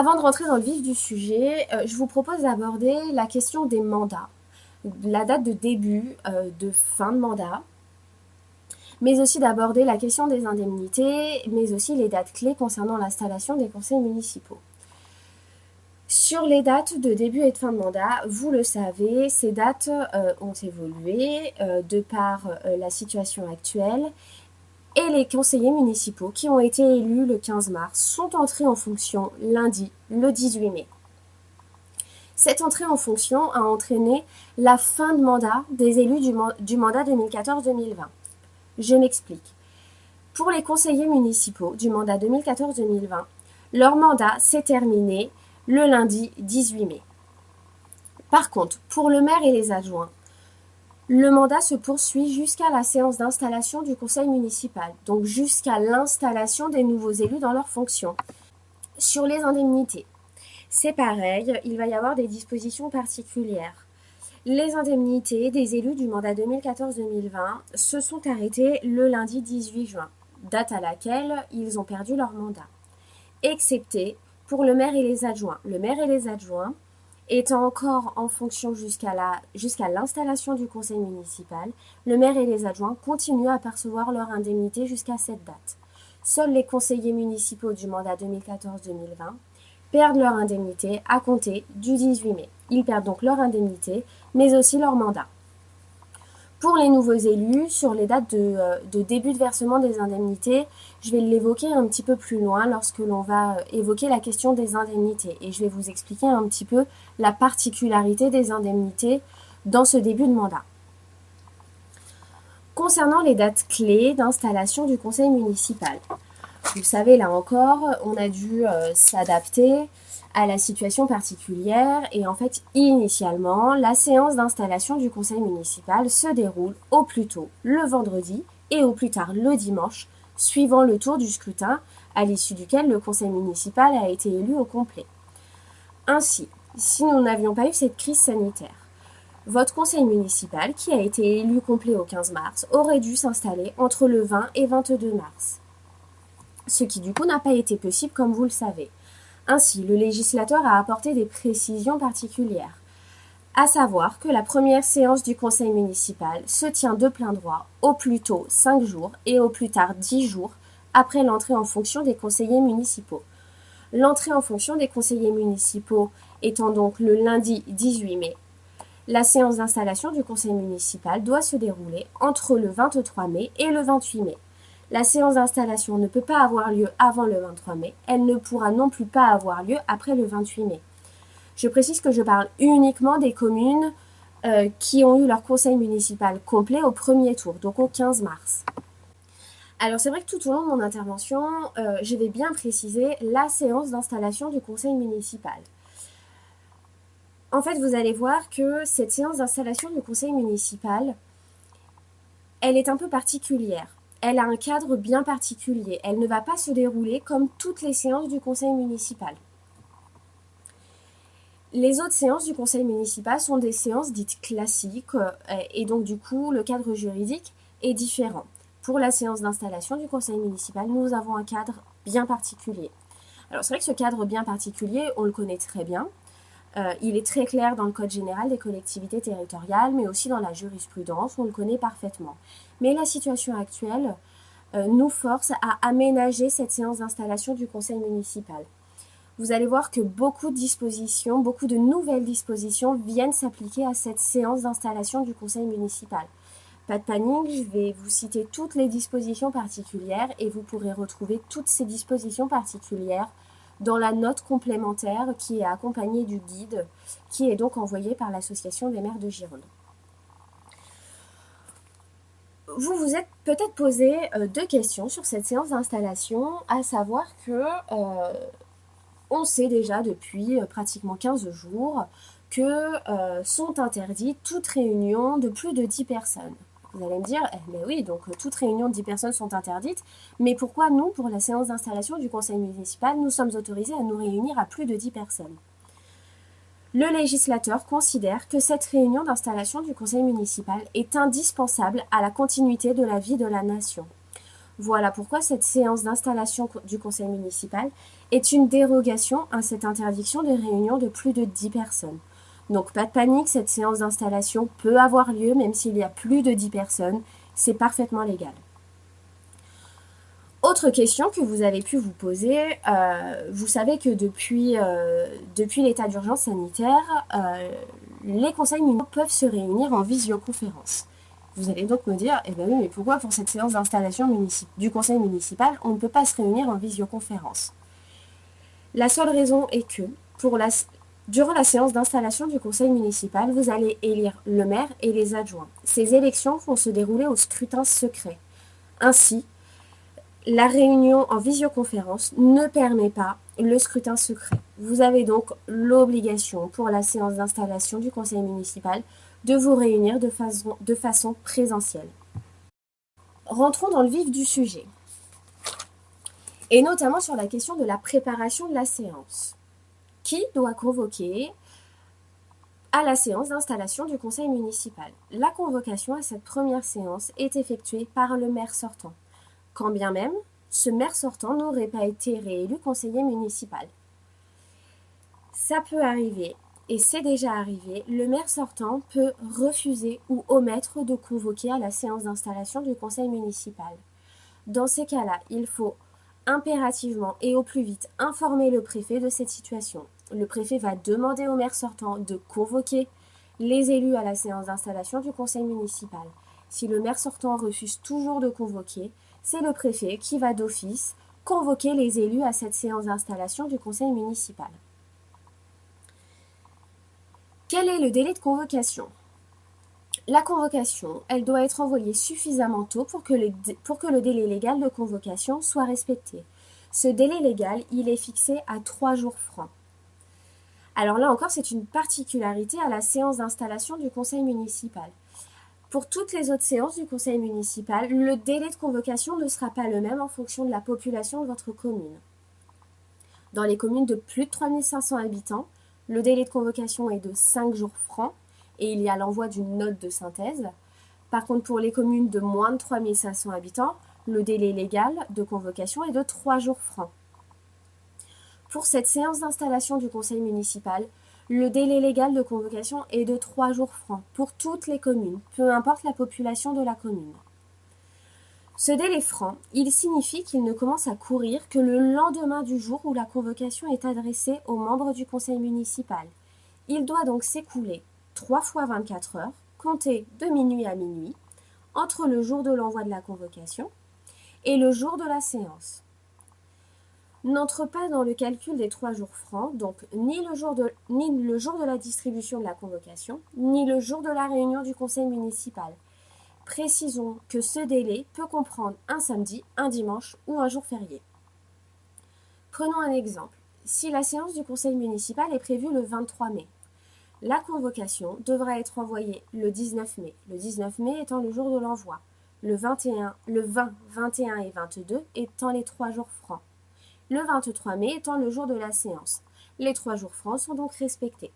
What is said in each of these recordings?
Avant de rentrer dans le vif du sujet, je vous propose d'aborder la question des mandats, la date de début, de fin de mandat, mais aussi d'aborder la question des indemnités, mais aussi les dates clés concernant l'installation des conseils municipaux. Sur les dates de début et de fin de mandat, vous le savez, ces dates ont évolué de par la situation actuelle et les conseillers municipaux qui ont été élus le 15 mars sont entrés en fonction lundi, le 18 mai. Cette entrée en fonction a entraîné la fin de mandat des élus du mandat 2014-2020. Je m'explique. Pour les conseillers municipaux du mandat 2014-2020, leur mandat s'est terminé le lundi 18 mai. Par contre, pour le maire et les adjoints, le mandat se poursuit jusqu'à la séance d'installation du conseil municipal, donc jusqu'à l'installation des nouveaux élus dans leurs fonctions. Sur les indemnités, c'est pareil, il va y avoir des dispositions particulières. Les indemnités des élus du mandat 2014-2020 se sont arrêtées le lundi 18 juin, date à laquelle ils ont perdu leur mandat, excepté pour le maire et les adjoints. Le maire et les adjoints étant encore en fonction jusqu'à l'installation du conseil municipal, le maire et les adjoints continuent à percevoir leur indemnité jusqu'à cette date. Seuls les conseillers municipaux du mandat 2014-2020 perdent leur indemnité à compter du 18 mai. Ils perdent donc leur indemnité, mais aussi leur mandat. Pour les nouveaux élus, sur les dates de début de versement des indemnités, je vais l'évoquer un petit peu plus loin lorsque l'on va évoquer la question des indemnités. Et je vais vous expliquer un petit peu la particularité des indemnités dans ce début de mandat. Concernant les dates clés d'installation du conseil municipal, vous savez, là encore, on a dû s'adapter à la situation particulière et en fait, initialement, la séance d'installation du conseil municipal se déroule au plus tôt le vendredi et au plus tard le dimanche, suivant le tour du scrutin, à l'issue duquel le conseil municipal a été élu au complet. Ainsi, si nous n'avions pas eu cette crise sanitaire, votre conseil municipal, qui a été élu complet au 15 mars, aurait dû s'installer entre le 20 et 22 mars. Ce qui du coup n'a pas été possible comme vous le savez. Ainsi, le législateur a apporté des précisions particulières, à savoir que la première séance du conseil municipal se tient de plein droit au plus tôt 5 jours et au plus tard 10 jours après l'entrée en fonction des conseillers municipaux. L'entrée en fonction des conseillers municipaux étant donc le lundi 18 mai, la séance d'installation du conseil municipal doit se dérouler entre le 23 mai et le 28 mai. La séance d'installation ne peut pas avoir lieu avant le 23 mai, elle ne pourra non plus pas avoir lieu après le 28 mai. Je précise que je parle uniquement des communes qui ont eu leur conseil municipal complet au premier tour, donc au 15 mars. Alors c'est vrai que tout au long de mon intervention, je vais bien préciser la séance d'installation du conseil municipal. En fait, vous allez voir que cette séance d'installation du conseil municipal, elle est un peu particulière. Elle a un cadre bien particulier. Elle ne va pas se dérouler comme toutes les séances du conseil municipal. Les autres séances du conseil municipal sont des séances dites classiques et donc du coup le cadre juridique est différent. Pour la séance d'installation du conseil municipal, nous avons un cadre bien particulier. Alors c'est vrai que ce cadre bien particulier, on le connaît très bien. Il est très clair dans le Code général des collectivités territoriales, mais aussi dans la jurisprudence, on le connaît parfaitement. Mais la situation actuelle nous force à aménager cette séance d'installation du conseil municipal. Vous allez voir que beaucoup de nouvelles dispositions viennent s'appliquer à cette séance d'installation du conseil municipal. Pas de panique, je vais vous citer toutes les dispositions particulières et vous pourrez retrouver toutes ces dispositions particulières dans la note complémentaire qui est accompagnée du guide, qui est donc envoyé par l'Association des maires de Gironde. Vous vous êtes peut-être posé deux questions sur cette séance d'installation, à savoir que on sait déjà depuis pratiquement 15 jours que sont interdites toutes réunions de plus de 10 personnes. Vous allez me dire, mais oui, donc toutes réunions de 10 personnes sont interdites, mais pourquoi nous, pour la séance d'installation du conseil municipal, nous sommes autorisés à nous réunir à plus de 10 personnes? Le législateur considère que cette réunion d'installation du conseil municipal est indispensable à la continuité de la vie de la nation. Voilà pourquoi cette séance d'installation du conseil municipal est une dérogation à cette interdiction de réunion de plus de 10 personnes. Donc pas de panique, cette séance d'installation peut avoir lieu même s'il y a plus de 10 personnes, c'est parfaitement légal. Autre question que vous avez pu vous poser, vous savez que depuis l'état d'urgence sanitaire, les conseils municipaux peuvent se réunir en visioconférence. Vous allez donc me dire, eh ben oui, mais pourquoi pour cette séance d'installation du conseil municipal, on ne peut pas se réunir en visioconférence? La seule raison est que, durant la séance d'installation du conseil municipal, vous allez élire le maire et les adjoints. Ces élections vont se dérouler au scrutin secret. Ainsi, la réunion en visioconférence ne permet pas le scrutin secret. Vous avez donc l'obligation pour la séance d'installation du conseil municipal de vous réunir de façon présentielle. Rentrons dans le vif du sujet, et notamment sur la question de la préparation de la séance. Qui doit convoquer à la séance d'installation du conseil municipal? La convocation à cette première séance est effectuée par le maire sortant, quand bien même ce maire sortant n'aurait pas été réélu conseiller municipal. Ça peut arriver, et c'est déjà arrivé, le maire sortant peut refuser ou omettre de convoquer à la séance d'installation du conseil municipal. Dans ces cas-là, il faut impérativement et au plus vite informer le préfet de cette situation. Le préfet va demander au maire sortant de convoquer les élus à la séance d'installation du conseil municipal. Si le maire sortant refuse toujours de convoquer, c'est le préfet qui va d'office convoquer les élus à cette séance d'installation du conseil municipal. Quel est le délai de convocation? La convocation, elle doit être envoyée suffisamment tôt pour que le délai légal de convocation soit respecté. Ce délai légal, il est fixé à 3 jours francs. Alors là encore, c'est une particularité à la séance d'installation du conseil municipal. Pour toutes les autres séances du conseil municipal, le délai de convocation ne sera pas le même en fonction de la population de votre commune. Dans les communes de plus de 3500 habitants, le délai de convocation est de 5 jours francs et il y a l'envoi d'une note de synthèse. Par contre, pour les communes de moins de 3500 habitants, le délai légal de convocation est de 3 jours francs. Pour cette séance d'installation du conseil municipal, le délai légal de convocation est de 3 jours francs pour toutes les communes, peu importe la population de la commune. Ce délai franc, il signifie qu'il ne commence à courir que le lendemain du jour où la convocation est adressée aux membres du conseil municipal. Il doit donc s'écouler 3 fois 24 heures, comptées de minuit à minuit, entre le jour de l'envoi de la convocation et le jour de la séance. N'entre pas dans le calcul des 3 jours francs, donc ni le jour de la distribution de la convocation, ni le jour de la réunion du conseil municipal. Précisons que ce délai peut comprendre un samedi, un dimanche ou un jour férié. Prenons un exemple. Si la séance du conseil municipal est prévue le 23 mai, la convocation devra être envoyée le 19 mai, le 19 mai étant le jour de l'envoi, le 20, 21 et 22 étant les 3 jours francs, le 23 mai étant le jour de la séance. Les 3 jours francs sont donc respectés.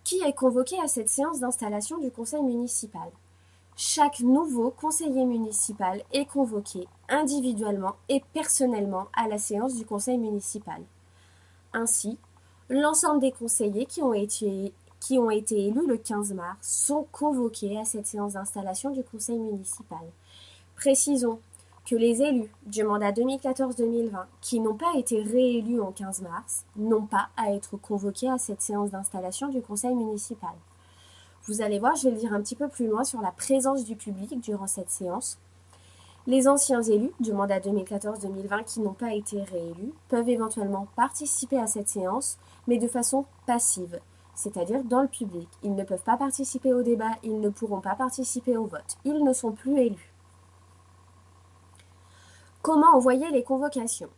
Qui est convoqué à cette séance d'installation du conseil municipal? Chaque nouveau conseiller municipal est convoqué individuellement et personnellement à la séance du conseil municipal. Ainsi, l'ensemble des conseillers qui ont été élus le 15 mars sont convoqués à cette séance d'installation du conseil municipal. Précisons que les élus du mandat 2014-2020 qui n'ont pas été réélus en 15 mars n'ont pas à être convoqués à cette séance d'installation du conseil municipal. Vous allez voir, je vais le dire un petit peu plus loin sur la présence du public durant cette séance. Les anciens élus du mandat 2014-2020 qui n'ont pas été réélus peuvent éventuellement participer à cette séance, mais de façon passive, c'est-à-dire dans le public. Ils ne peuvent pas participer au débat, ils ne pourront pas participer au vote. Ils ne sont plus élus. Comment envoyer les convocations?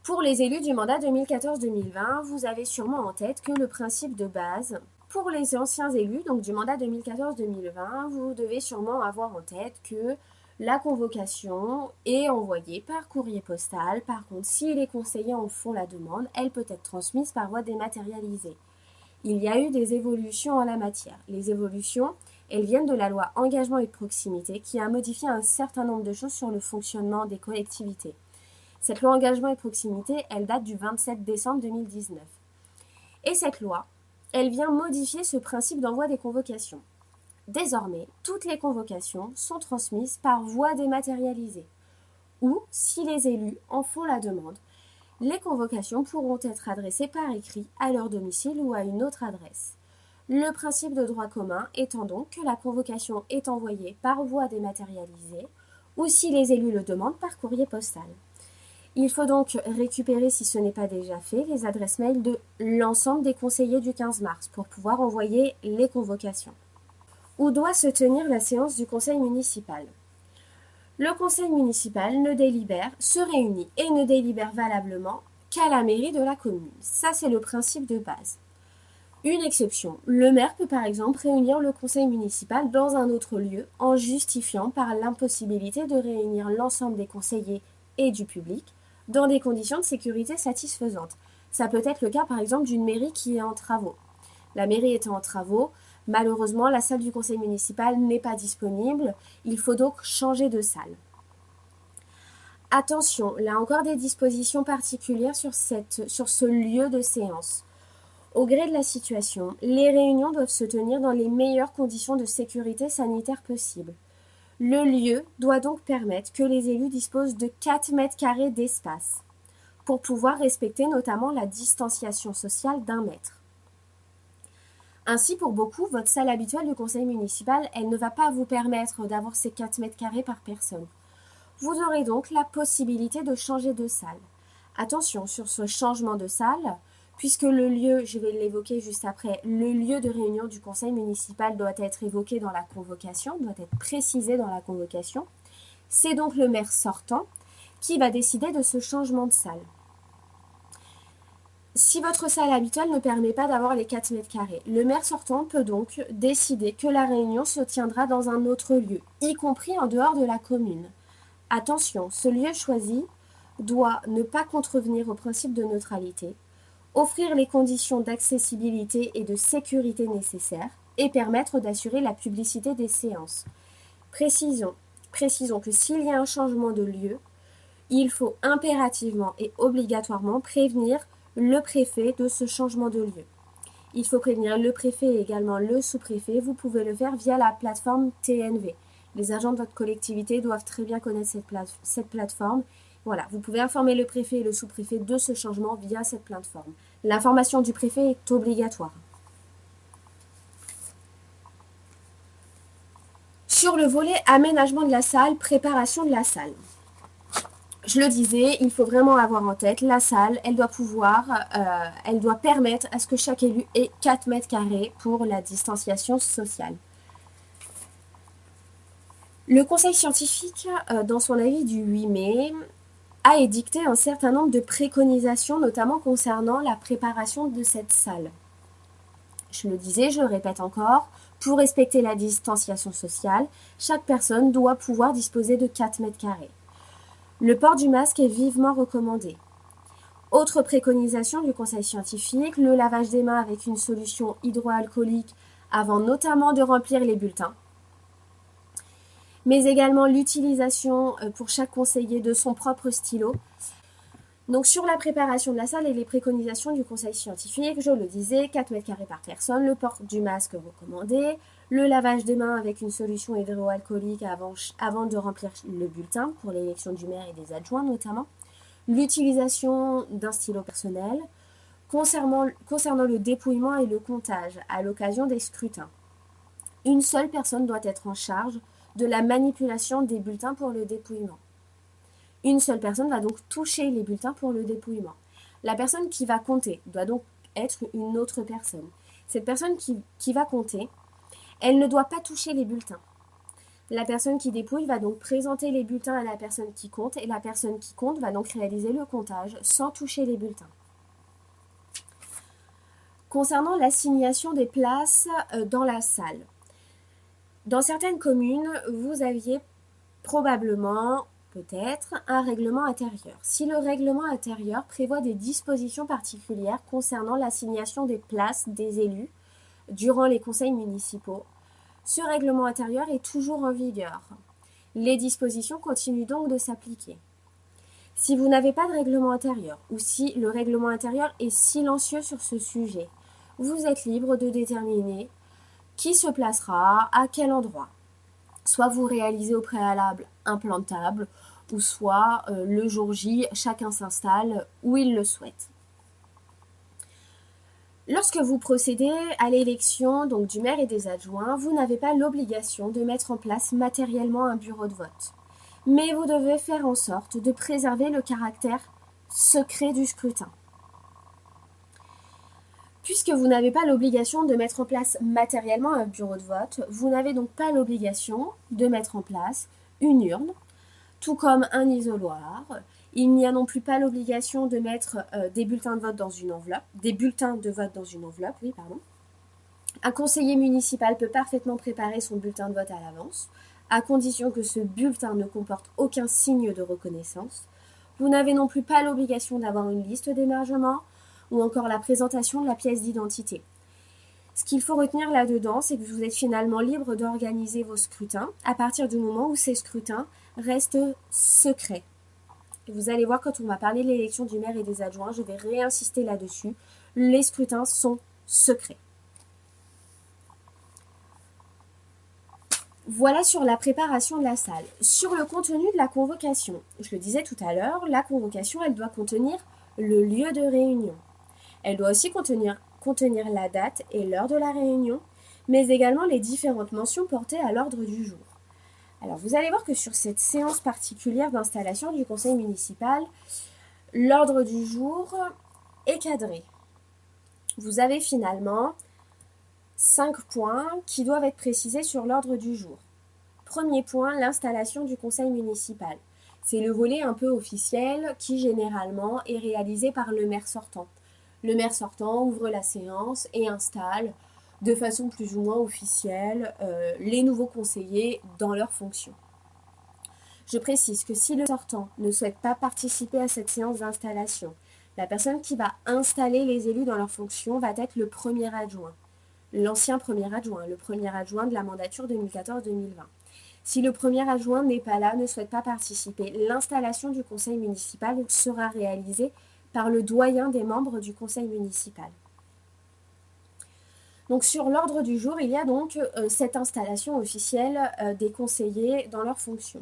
Pour les élus du mandat 2014-2020, vous avez sûrement en tête que le principe de base, pour les anciens élus, donc du mandat 2014-2020, vous devez sûrement avoir en tête que la convocation est envoyée par courrier postal. Par contre, si les conseillers en font la demande, elle peut être transmise par voie dématérialisée. Il y a eu des évolutions en la matière. Les évolutions, Elles viennent de la loi Engagement et Proximité qui a modifié un certain nombre de choses sur le fonctionnement des collectivités. Cette loi Engagement et Proximité, elle date du 27 décembre 2019. Et cette loi, elle vient modifier ce principe d'envoi des convocations. Désormais, toutes les convocations sont transmises par voie dématérialisée. Ou, si les élus en font la demande, les convocations pourront être adressées par écrit à leur domicile ou à une autre adresse. Le principe de droit commun étant donc que la convocation est envoyée par voie dématérialisée ou si les élus le demandent par courrier postal. Il faut donc récupérer, si ce n'est pas déjà fait, les adresses mail de l'ensemble des conseillers du 15 mars pour pouvoir envoyer les convocations. Où doit se tenir la séance du conseil municipal ? Le conseil municipal se réunit et ne délibère valablement qu'à la mairie de la commune. Ça, c'est le principe de base. Une exception, le maire peut par exemple réunir le conseil municipal dans un autre lieu en justifiant par l'impossibilité de réunir l'ensemble des conseillers et du public dans des conditions de sécurité satisfaisantes. Ça peut être le cas par exemple d'une mairie qui est en travaux. La mairie étant en travaux, malheureusement la salle du conseil municipal n'est pas disponible, il faut donc changer de salle. Attention, là encore des dispositions particulières sur ce lieu de séance. Au gré de la situation, les réunions doivent se tenir dans les meilleures conditions de sécurité sanitaire possibles. Le lieu doit donc permettre que les élus disposent de 4 mètres carrés d'espace pour pouvoir respecter notamment la distanciation sociale d'1 mètre. Ainsi, pour beaucoup, votre salle habituelle du conseil municipal, elle ne va pas vous permettre d'avoir ces 4 mètres carrés par personne. Vous aurez donc la possibilité de changer de salle. Attention sur ce changement de salle, puisque le lieu, je vais l'évoquer juste après, le lieu de réunion du conseil municipal doit être évoqué dans la convocation, doit être précisé dans la convocation. C'est donc le maire sortant qui va décider de ce changement de salle. Si votre salle habituelle ne permet pas d'avoir les 4 mètres carrés, le maire sortant peut donc décider que la réunion se tiendra dans un autre lieu, y compris en dehors de la commune. Attention, ce lieu choisi doit ne pas contrevenir au principe de neutralité, offrir les conditions d'accessibilité et de sécurité nécessaires et permettre d'assurer la publicité des séances. Précisons que s'il y a un changement de lieu, il faut impérativement et obligatoirement prévenir le préfet de ce changement de lieu. Il faut prévenir le préfet et également le sous-préfet. Vous pouvez le faire via la plateforme TNV. Les agents de votre collectivité doivent très bien connaître cette plateforme. Voilà, vous pouvez informer le préfet et le sous-préfet de ce changement via cette plateforme. L'information du préfet est obligatoire. Sur le volet aménagement de la salle, préparation de la salle. Je le disais, il faut vraiment avoir en tête, la salle, elle doit permettre à ce que chaque élu ait 4 mètres carrés pour la distanciation sociale. Le conseil scientifique, dans son avis du 8 mai, a édicté un certain nombre de préconisations, notamment concernant la préparation de cette salle. Je le disais, je le répète encore, pour respecter la distanciation sociale, chaque personne doit pouvoir disposer de 4 mètres carrés. Le port du masque est vivement recommandé. Autre préconisation du conseil scientifique, le lavage des mains avec une solution hydroalcoolique avant notamment de remplir les bulletins. Mais également l'utilisation pour chaque conseiller de son propre stylo. Donc sur la préparation de la salle et les préconisations du conseil scientifique, je le disais, 4 mètres carrés par personne, le port du masque recommandé, le lavage des mains avec une solution hydroalcoolique avant de remplir le bulletin pour l'élection du maire et des adjoints notamment, l'utilisation d'un stylo personnel, concernant le dépouillement et le comptage à l'occasion des scrutins. Une seule personne doit être en charge de la manipulation des bulletins pour le dépouillement. Une seule personne va donc toucher les bulletins pour le dépouillement. La personne qui va compter doit donc être une autre personne. Cette personne qui va compter, elle ne doit pas toucher les bulletins. La personne qui dépouille va donc présenter les bulletins à la personne qui compte et la personne qui compte va donc réaliser le comptage sans toucher les bulletins. Concernant l'assignation des places dans la salle, dans certaines communes, vous aviez probablement, peut-être, un règlement intérieur. Si le règlement intérieur prévoit des dispositions particulières concernant l'assignation des places des élus durant les conseils municipaux, Ce règlement intérieur est toujours en vigueur. Les dispositions continuent donc de s'appliquer. Si vous n'avez pas de règlement intérieur ou si le règlement intérieur est silencieux sur ce sujet, vous êtes libre de déterminer qui se placera à quel endroit. Soit vous réalisez au préalable un plan de table, ou soit le jour J, chacun s'installe où il le souhaite. Lorsque vous procédez à l'élection donc du maire et des adjoints, vous n'avez pas l'obligation de mettre en place matériellement un bureau de vote. Mais vous devez faire en sorte de préserver le caractère secret du scrutin. Puisque vous n'avez pas l'obligation de mettre en place matériellement un bureau de vote, vous n'avez donc pas l'obligation de mettre en place une urne, tout comme un isoloir. Il n'y a non plus pas l'obligation de mettre des bulletins de vote dans une enveloppe, Un conseiller municipal peut parfaitement préparer son bulletin de vote à l'avance, à condition que ce bulletin ne comporte aucun signe de reconnaissance. Vous n'avez non plus pas l'obligation d'avoir une liste d'émargement ou encore la présentation de la pièce d'identité. Ce qu'il faut retenir là-dedans, c'est que vous êtes finalement libre d'organiser vos scrutins à partir du moment où ces scrutins restent secrets. Et vous allez voir, quand on va parler de l'élection du maire et des adjoints, je vais réinsister là-dessus. Les scrutins sont secrets. Voilà sur la préparation de la salle. Sur le contenu de la convocation, je le disais tout à l'heure, la convocation, elle doit contenir le lieu de réunion. Elle doit aussi contenir la date et l'heure de la réunion, mais également les différentes mentions portées à l'ordre du jour. Alors vous allez voir que sur cette séance particulière d'installation du conseil municipal, l'ordre du jour est cadré. Vous avez finalement 5 points qui doivent être précisés sur l'ordre du jour. Premier point, l'installation du conseil municipal. C'est le volet un peu officiel qui généralement est réalisé par le maire sortant. Le maire sortant ouvre la séance et installe de façon plus ou moins officielle les nouveaux conseillers dans leurs fonctions. Je précise que si le sortant ne souhaite pas participer à cette séance d'installation, la personne qui va installer les élus dans leurs fonctions va être le premier adjoint, l'ancien premier adjoint, le premier adjoint de la mandature 2014-2020. Si le premier adjoint n'est pas là, ne souhaite pas participer, l'installation du conseil municipal sera réalisée par le doyen des membres du conseil municipal. Donc sur l'ordre du jour, il y a donc cette installation officielle des conseillers dans leurs fonctions.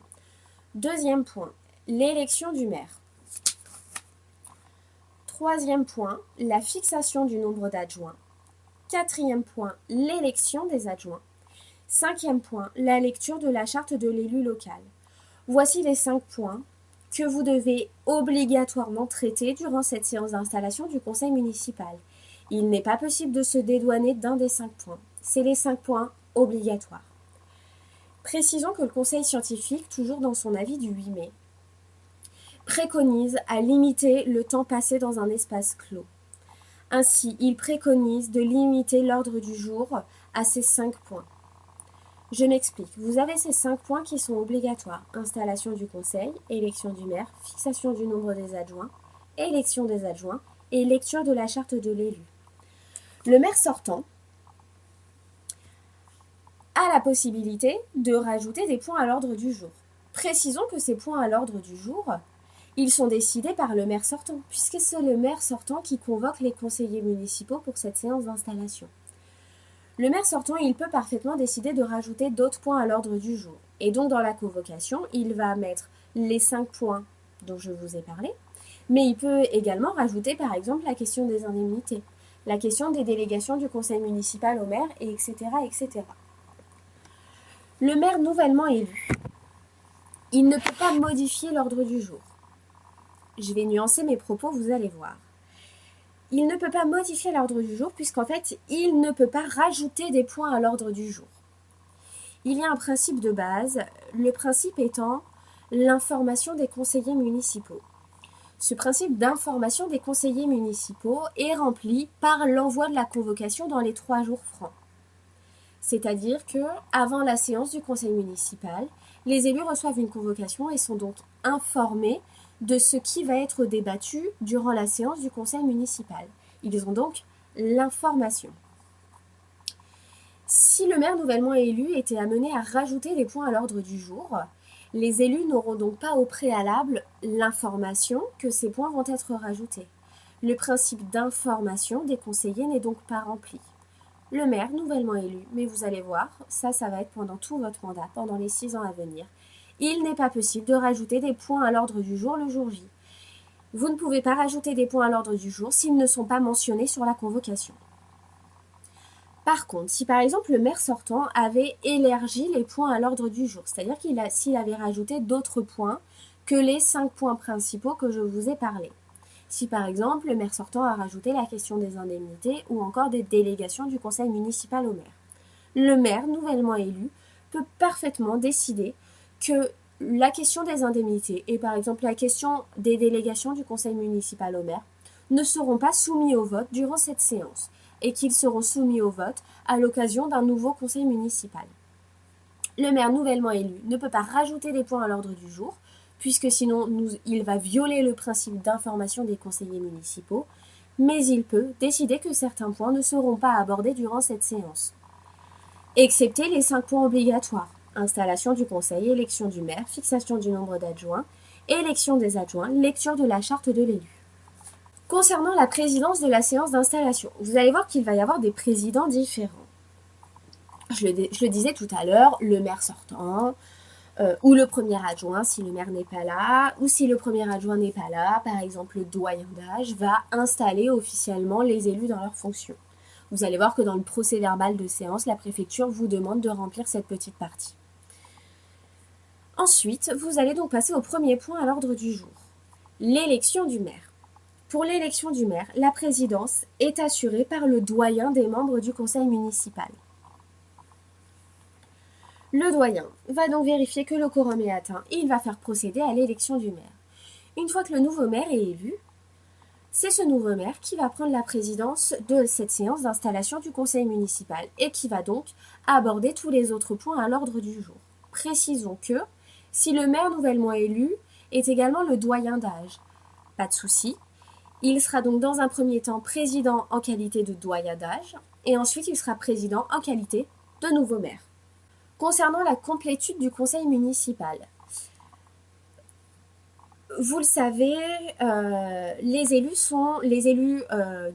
Deuxième point, l'élection du maire. Troisième point, la fixation du nombre d'adjoints. Quatrième point, l'élection des adjoints. Cinquième point, la lecture de la charte de l'élu local. Voici les 5 points que vous devez obligatoirement traiter durant cette séance d'installation du conseil municipal. Il n'est pas possible de se dédouaner d'un des 5 points. C'est les 5 points obligatoires. Précisons que le conseil scientifique, toujours dans son avis du 8 mai, préconise à limiter le temps passé dans un espace clos. Ainsi, il préconise de limiter l'ordre du jour à ces 5 points. Je m'explique. Vous avez ces 5 points qui sont obligatoires. Installation du conseil, élection du maire, fixation du nombre des adjoints, élection des adjoints et lecture de la charte de l'élu. Le maire sortant a la possibilité de rajouter des points à l'ordre du jour. Précisons que ces points à l'ordre du jour, ils sont décidés par le maire sortant, puisque c'est le maire sortant qui convoque les conseillers municipaux pour cette séance d'installation. Le maire sortant, il peut parfaitement décider de rajouter d'autres points à l'ordre du jour. Et donc, dans la convocation, il va mettre les 5 points dont je vous ai parlé, mais il peut également rajouter, par exemple, la question des indemnités, la question des délégations du conseil municipal au maire, etc., etc. Le maire nouvellement élu, il ne peut pas modifier l'ordre du jour. Je vais nuancer mes propos, vous allez voir. Il ne peut pas modifier l'ordre du jour puisqu'en fait, il ne peut pas rajouter des points à l'ordre du jour. Il y a un principe de base, le principe étant l'information des conseillers municipaux. Ce principe d'information des conseillers municipaux est rempli par l'envoi de la convocation dans les 3 jours francs. C'est-à-dire que, avant la séance du conseil municipal, les élus reçoivent une convocation et sont donc informés de ce qui va être débattu durant la séance du conseil municipal. Ils ont donc l'information. Si le maire nouvellement élu était amené à rajouter des points à l'ordre du jour, les élus n'auront donc pas au préalable l'information que ces points vont être rajoutés. Le principe d'information des conseillers n'est donc pas rempli. Le maire nouvellement élu, mais vous allez voir, ça va être pendant tout votre mandat, pendant les 6 ans à venir. Il n'est pas possible de rajouter des points à l'ordre du jour le jour J. Vous ne pouvez pas rajouter des points à l'ordre du jour s'ils ne sont pas mentionnés sur la convocation. Par contre, si par exemple le maire sortant avait élargi les points à l'ordre du jour, c'est-à-dire s'il avait rajouté d'autres points que les 5 points principaux que je vous ai parlé. Si par exemple le maire sortant a rajouté la question des indemnités ou encore des délégations du conseil municipal au maire. Le maire nouvellement élu peut parfaitement décider que la question des indemnités et par exemple la question des délégations du conseil municipal au maire ne seront pas soumis au vote durant cette séance et qu'ils seront soumis au vote à l'occasion d'un nouveau conseil municipal. Le maire nouvellement élu ne peut pas rajouter des points à l'ordre du jour, puisque sinon il va violer le principe d'information des conseillers municipaux, mais il peut décider que certains points ne seront pas abordés durant cette séance, excepté les 5 points obligatoires: installation du conseil, élection du maire, fixation du nombre d'adjoints, élection des adjoints, lecture de la charte de l'élu. Concernant la présidence de la séance d'installation, vous allez voir qu'il va y avoir des présidents différents. Je le disais tout à l'heure, le maire sortant, ou le premier adjoint si le maire n'est pas là, ou si le premier adjoint n'est pas là, par exemple le doyen d'âge va installer officiellement les élus dans leurs fonctions. Vous allez voir que dans le procès-verbal de séance, la préfecture vous demande de remplir cette petite partie. Ensuite, vous allez donc passer au premier point à l'ordre du jour, l'élection du maire. Pour l'élection du maire, la présidence est assurée par le doyen des membres du conseil municipal. Le doyen va donc vérifier que le quorum est atteint et il va faire procéder à l'élection du maire. Une fois que le nouveau maire est élu, c'est ce nouveau maire qui va prendre la présidence de cette séance d'installation du conseil municipal et qui va donc aborder tous les autres points à l'ordre du jour. Précisons que si le maire nouvellement élu est également le doyen d'âge, pas de souci. Il sera donc dans un premier temps président en qualité de doyen d'âge et ensuite il sera président en qualité de nouveau maire. Concernant la complétude du conseil municipal, vous le savez, les élus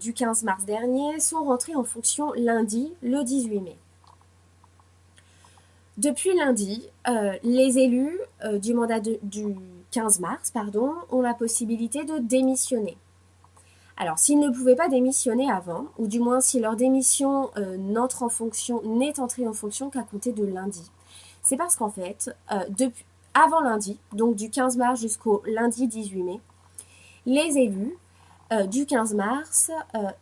du 15 mars dernier sont rentrés en fonction lundi, le 18 mai. Depuis lundi, les élus du mandat du 15 mars ont la possibilité de démissionner. Alors, s'ils ne pouvaient pas démissionner avant, ou du moins si leur démission n'est entrée en fonction qu'à compter de lundi, c'est parce qu'en fait, avant lundi, donc du 15 mars jusqu'au lundi 18 mai, les élus du 15 mars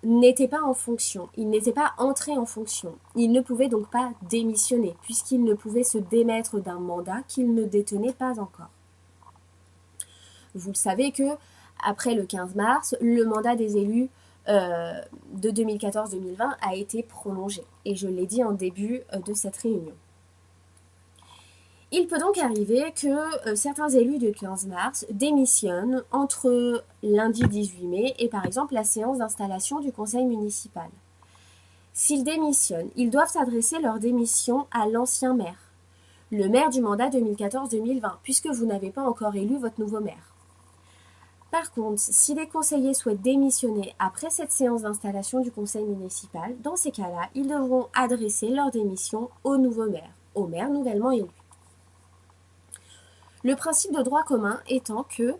n'étaient pas en fonction, ils n'étaient pas entrés en fonction. Ils ne pouvaient donc pas démissionner, puisqu'ils ne pouvaient se démettre d'un mandat qu'ils ne détenaient pas encore. Vous le savez que après le 15 mars, le mandat des élus de 2014-2020 a été prolongé. Et je l'ai dit en début de cette réunion. Il peut donc arriver que certains élus de 15 mars démissionnent entre lundi 18 mai et par exemple la séance d'installation du conseil municipal. S'ils démissionnent, ils doivent adresser leur démission à l'ancien maire, le maire du mandat 2014-2020, puisque vous n'avez pas encore élu votre nouveau maire. Par contre, si les conseillers souhaitent démissionner après cette séance d'installation du conseil municipal, dans ces cas-là, ils devront adresser leur démission au nouveau maire, au maire nouvellement élu. Le principe de droit commun étant que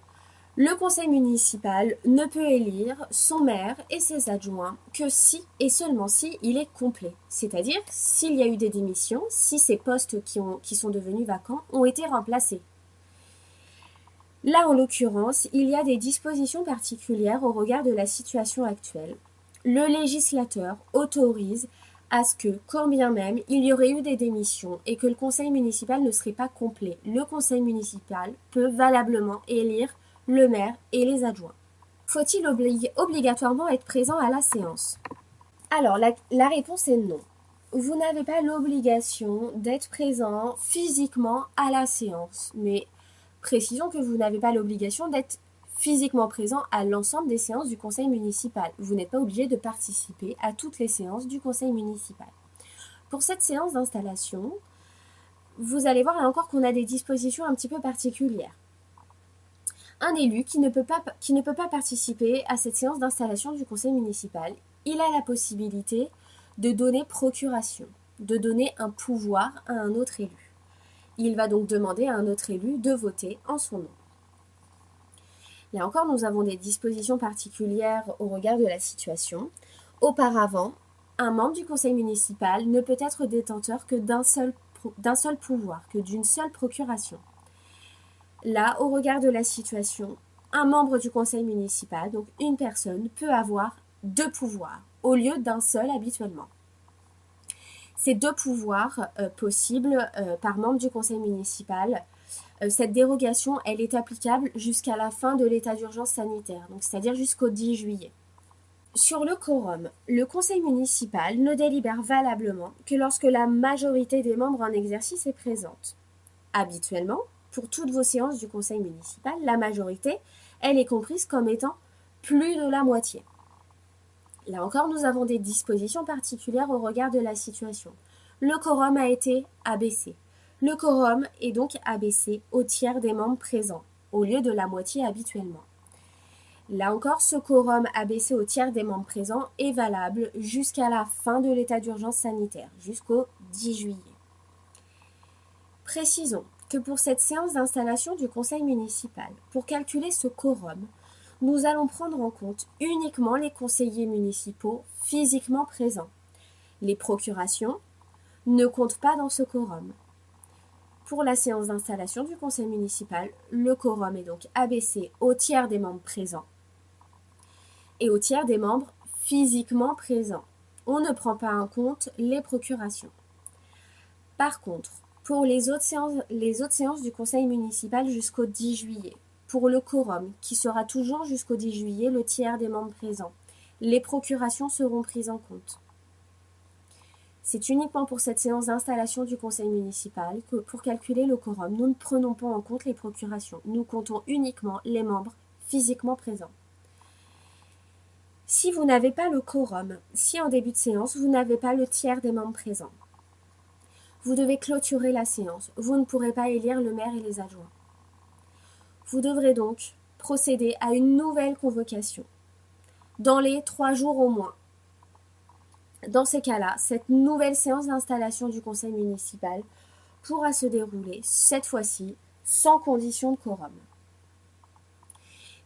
le conseil municipal ne peut élire son maire et ses adjoints que si et seulement si il est complet. C'est-à-dire s'il y a eu des démissions, si ces postes qui sont devenus vacants ont été remplacés. Là, en l'occurrence, il y a des dispositions particulières au regard de la situation actuelle. Le législateur autorise à ce que, quand bien même il y aurait eu des démissions et que le conseil municipal ne serait pas complet, le conseil municipal peut valablement élire le maire et les adjoints. Faut-il obligatoirement être présent à la séance? Alors, la réponse est non. Vous n'avez pas l'obligation d'être présent physiquement à la séance, mais précisons que vous n'avez pas l'obligation d'être physiquement présent à l'ensemble des séances du conseil municipal. Vous n'êtes pas obligé de participer à toutes les séances du conseil municipal. Pour cette séance d'installation, vous allez voir là encore qu'on a des dispositions un petit peu particulières. Un élu qui ne peut pas participer à cette séance d'installation du conseil municipal, il a la possibilité de donner procuration, de donner un pouvoir à un autre élu. Il va donc demander à un autre élu de voter en son nom. Là encore, nous avons des dispositions particulières au regard de la situation. Auparavant, un membre du conseil municipal ne peut être détenteur que d'un seul pouvoir, que d'une seule procuration. Là, au regard de la situation, un membre du conseil municipal, donc une personne, peut avoir 2 pouvoirs au lieu d'un seul habituellement. Ces 2 pouvoirs possibles par membre du conseil municipal, cette dérogation, elle est applicable jusqu'à la fin de l'état d'urgence sanitaire, donc c'est-à-dire jusqu'au 10 juillet. Sur le quorum, le conseil municipal ne délibère valablement que lorsque la majorité des membres en exercice est présente. Habituellement, pour toutes vos séances du conseil municipal, la majorité, elle est comprise comme étant plus de la moitié. Là encore, nous avons des dispositions particulières au regard de la situation. Le quorum a été abaissé. Le quorum est donc abaissé au tiers des membres présents, au lieu de la moitié habituellement. Là encore, ce quorum abaissé au tiers des membres présents est valable jusqu'à la fin de l'état d'urgence sanitaire, jusqu'au 10 juillet. Précisons que pour cette séance d'installation du conseil municipal, pour calculer ce quorum, nous allons prendre en compte uniquement les conseillers municipaux physiquement présents. Les procurations ne comptent pas dans ce quorum. Pour la séance d'installation du conseil municipal, le quorum est donc abaissé au tiers des membres présents et au tiers des membres physiquement présents. On ne prend pas en compte les procurations. Par contre, pour les autres séances du conseil municipal jusqu'au 10 juillet, pour le quorum, qui sera toujours jusqu'au 10 juillet le tiers des membres présents, les procurations seront prises en compte. C'est uniquement pour cette séance d'installation du conseil municipal que pour calculer le quorum, nous ne prenons pas en compte les procurations. Nous comptons uniquement les membres physiquement présents. Si vous n'avez pas le quorum, si en début de séance, vous n'avez pas le tiers des membres présents, vous devez clôturer la séance. Vous ne pourrez pas élire le maire et les adjoints. Vous devrez donc procéder à une nouvelle convocation dans les 3 jours au moins. Dans ces cas-là, cette nouvelle séance d'installation du conseil municipal pourra se dérouler, cette fois-ci, sans condition de quorum.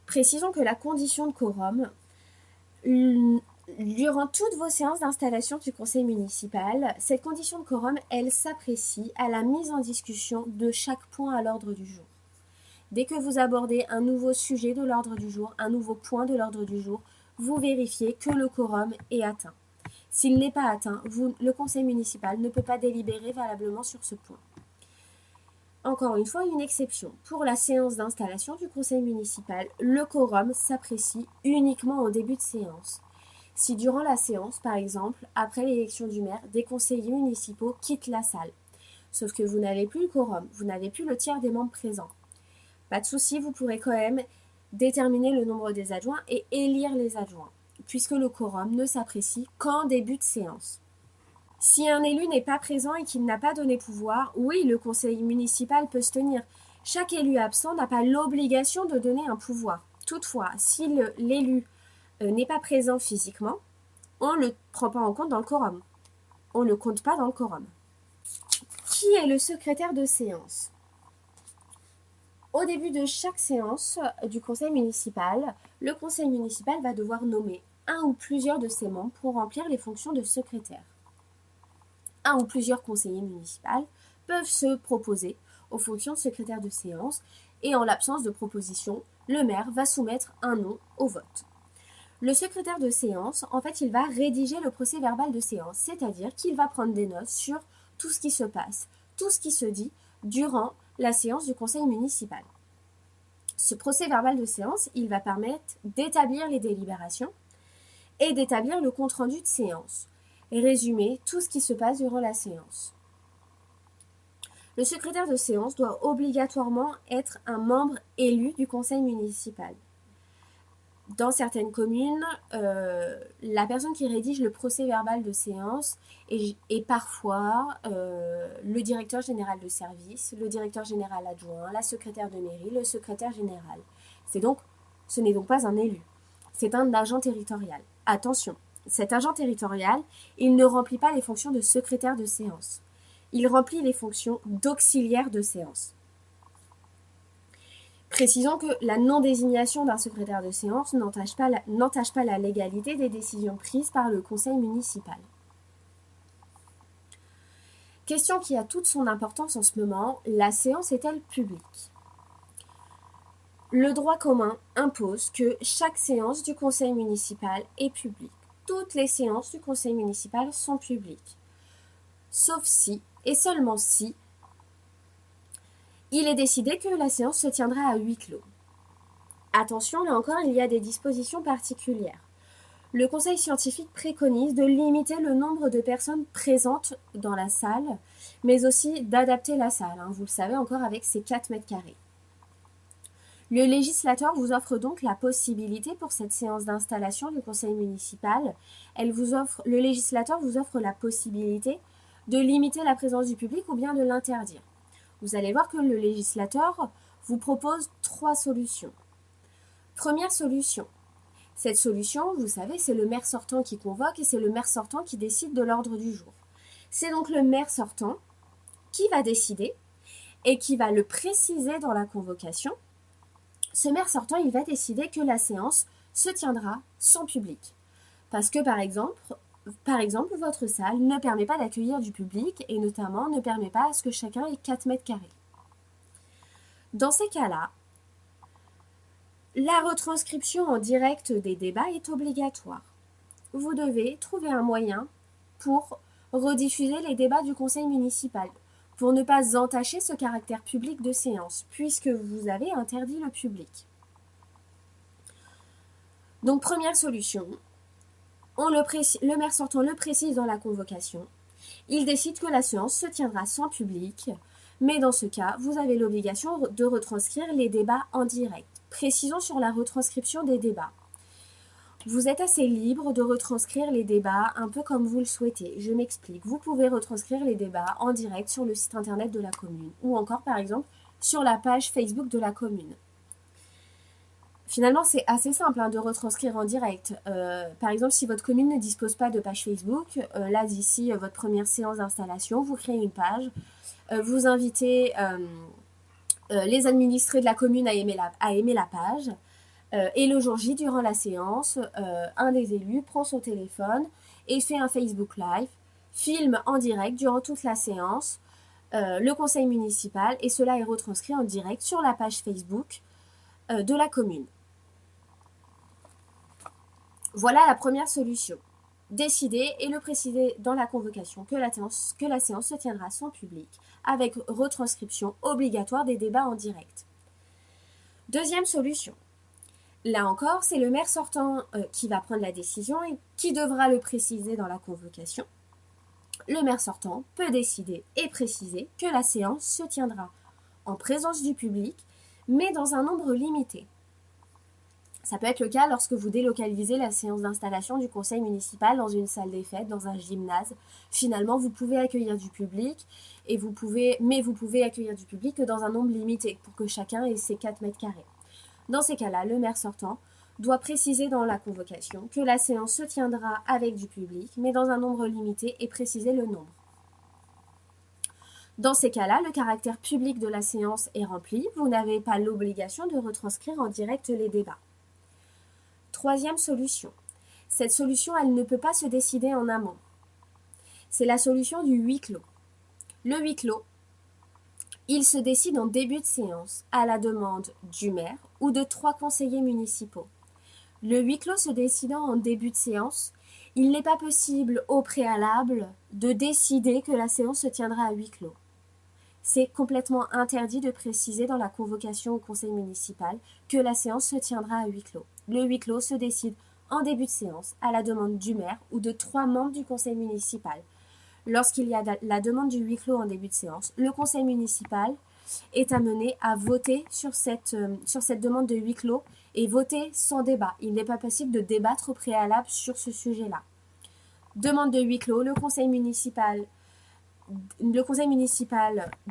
Précisons que la condition de quorum, durant toutes vos séances d'installation du conseil municipal, cette condition de quorum, elle s'apprécie à la mise en discussion de chaque point à l'ordre du jour. Dès que vous abordez un nouveau sujet de l'ordre du jour, un nouveau point de l'ordre du jour, vous vérifiez que le quorum est atteint. S'il n'est pas atteint, le conseil municipal ne peut pas délibérer valablement sur ce point. Encore une fois, une exception. Pour la séance d'installation du conseil municipal, le quorum s'apprécie uniquement au début de séance. Si durant la séance, par exemple, après l'élection du maire, des conseillers municipaux quittent la salle, sauf que vous n'avez plus le quorum, vous n'avez plus le tiers des membres présents, pas de souci, vous pourrez quand même déterminer le nombre des adjoints et élire les adjoints, puisque le quorum ne s'apprécie qu'en début de séance. Si un élu n'est pas présent et qu'il n'a pas donné pouvoir, oui, le conseil municipal peut se tenir. Chaque élu absent n'a pas l'obligation de donner un pouvoir. Toutefois, si l'élu n'est pas présent physiquement, on ne le prend pas en compte dans le quorum. On ne le compte pas dans le quorum. Qui est le secrétaire de séance ? Au début de chaque séance du conseil municipal, le conseil municipal va devoir nommer un ou plusieurs de ses membres pour remplir les fonctions de secrétaire. Un ou plusieurs conseillers municipaux peuvent se proposer aux fonctions de secrétaire de séance et en l'absence de proposition, le maire va soumettre un nom au vote. Le secrétaire de séance, en fait, il va rédiger le procès-verbal de séance, c'est-à-dire qu'il va prendre des notes sur tout ce qui se passe, tout ce qui se dit durant la séance du conseil municipal. Ce procès-verbal de séance, il va permettre d'établir les délibérations et d'établir le compte-rendu de séance et résumer tout ce qui se passe durant la séance. Le secrétaire de séance doit obligatoirement être un membre élu du conseil municipal. dans certaines communes, la personne qui rédige le procès-verbal de séance est parfois le directeur général de service, le directeur général adjoint, la secrétaire de mairie, le secrétaire général. Ce n'est donc pas un élu, c'est un agent territorial. Attention, cet agent territorial, il ne remplit pas les fonctions de secrétaire de séance. Il remplit les fonctions d'auxiliaire de séance. Précisons que la non-désignation d'un secrétaire de séance n'entache pas la légalité des décisions prises par le conseil municipal. Question qui a toute son importance en ce moment, la séance est-elle publique ? Le droit commun impose que chaque séance du conseil municipal est publique. Toutes les séances du conseil municipal sont publiques. Sauf si, et seulement si, il est décidé que la séance se tiendra à huis clos. Attention, là encore, il y a des dispositions particulières. Le conseil scientifique préconise de limiter le nombre de personnes présentes dans la salle, mais aussi d'adapter la salle, vous le savez encore avec ses 4 mètres carrés. Le législateur vous offre donc la possibilité pour cette séance d'installation du conseil municipal, le législateur vous offre la possibilité de limiter la présence du public ou bien de l'interdire. Vous allez voir que le législateur vous propose 3 solutions. Première solution. Cette solution, vous savez, c'est le maire sortant qui convoque et c'est le maire sortant qui décide de l'ordre du jour. C'est donc le maire sortant qui va décider et qui va le préciser dans la convocation. Ce maire sortant, il va décider que la séance se tiendra sans public. Parce que, par exemple, votre salle ne permet pas d'accueillir du public et notamment ne permet pas à ce que chacun ait 4 mètres carrés. Dans ces cas-là, la retranscription en direct des débats est obligatoire. Vous devez trouver un moyen pour rediffuser les débats du conseil municipal, pour ne pas entacher ce caractère public de séance, puisque vous avez interdit le public. Donc, première solution, le maire sortant le précise dans la convocation. Il décide que la séance se tiendra sans public, mais dans ce cas, vous avez l'obligation de retranscrire les débats en direct. Précisons sur la retranscription des débats. Vous êtes assez libre de retranscrire les débats un peu comme vous le souhaitez. Je m'explique. Vous pouvez retranscrire les débats en direct sur le site internet de la commune ou encore par exemple sur la page Facebook de la commune. Finalement, c'est assez simple de retranscrire en direct. Par exemple, si votre commune ne dispose pas de page Facebook, là d'ici votre première séance d'installation, vous créez une page, vous invitez les administrés de la commune à aimer la page. Et le jour J, durant la séance, un des élus prend son téléphone et fait un Facebook Live, filme en direct durant toute la séance le conseil municipal et cela est retranscrit en direct sur la page Facebook de la commune. Voilà la première solution. Décider et le préciser dans la convocation que la séance se tiendra sans public avec retranscription obligatoire des débats en direct. Deuxième solution. Là encore, c'est le maire sortant qui va prendre la décision et qui devra le préciser dans la convocation. Le maire sortant peut décider et préciser que la séance se tiendra en présence du public, mais dans un nombre limité. Ça peut être le cas lorsque vous délocalisez la séance d'installation du conseil municipal dans une salle des fêtes, dans un gymnase. Finalement, vous pouvez accueillir du public, mais vous pouvez accueillir du public que dans un nombre limité pour que chacun ait ses 4 mètres carrés. Dans ces cas-là, le maire sortant doit préciser dans la convocation que la séance se tiendra avec du public, mais dans un nombre limité et préciser le nombre. Dans ces cas-là, le caractère public de la séance est rempli, vous n'avez pas l'obligation de retranscrire en direct les débats. Troisième solution. Cette solution, elle ne peut pas se décider en amont. C'est la solution du huis clos. Le huis clos, il se décide en début de séance, à la demande du maire ou de 3 conseillers municipaux. Le huis clos se décidant en début de séance, il n'est pas possible au préalable de décider que la séance se tiendra à huis clos. C'est complètement interdit de préciser dans la convocation au conseil municipal que la séance se tiendra à huis clos. Le huis clos se décide en début de séance, à la demande du maire ou de 3 membres du conseil municipal. Lorsqu'il y a la demande du huis clos en début de séance, le conseil municipal est amené à voter sur cette demande de huis clos et voter sans débat. Il n'est pas possible de débattre au préalable sur ce sujet-là. Demande de huis clos, le conseil municipal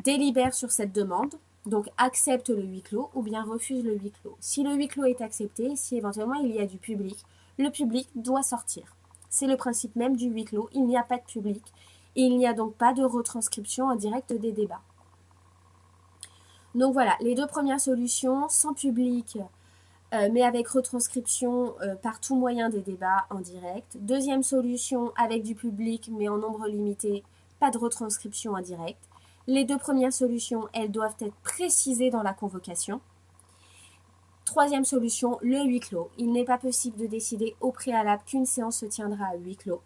délibère sur cette demande, donc accepte le huis clos ou bien refuse le huis clos. Si le huis clos est accepté, si éventuellement il y a du public, le public doit sortir. C'est le principe même du huis clos, il n'y a pas de public et il n'y a donc pas de retranscription en direct des débats. Donc voilà, les deux premières solutions, sans public, mais avec retranscription par tout moyen des débats en direct. Deuxième solution, avec du public, mais en nombre limité, pas de retranscription en direct. Les deux premières solutions, elles doivent être précisées dans la convocation. Troisième solution, le huis clos. Il n'est pas possible de décider au préalable qu'une séance se tiendra à huis clos.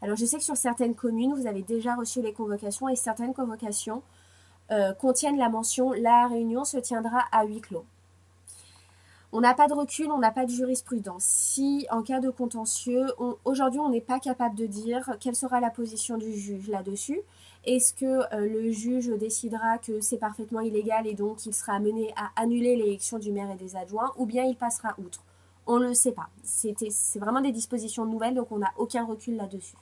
Alors je sais que sur certaines communes, vous avez déjà reçu les convocations et certaines convocations contiennent la mention « La réunion se tiendra à huis clos ». On n'a pas de recul, on n'a pas de jurisprudence. Si, en cas de contentieux, aujourd'hui on n'est pas capable de dire quelle sera la position du juge là-dessus. Est-ce que le juge décidera que c'est parfaitement illégal et donc il sera amené à annuler l'élection du maire et des adjoints, ou bien il passera outre? On ne le sait pas. C'est vraiment des dispositions nouvelles, donc on n'a aucun recul là-dessus.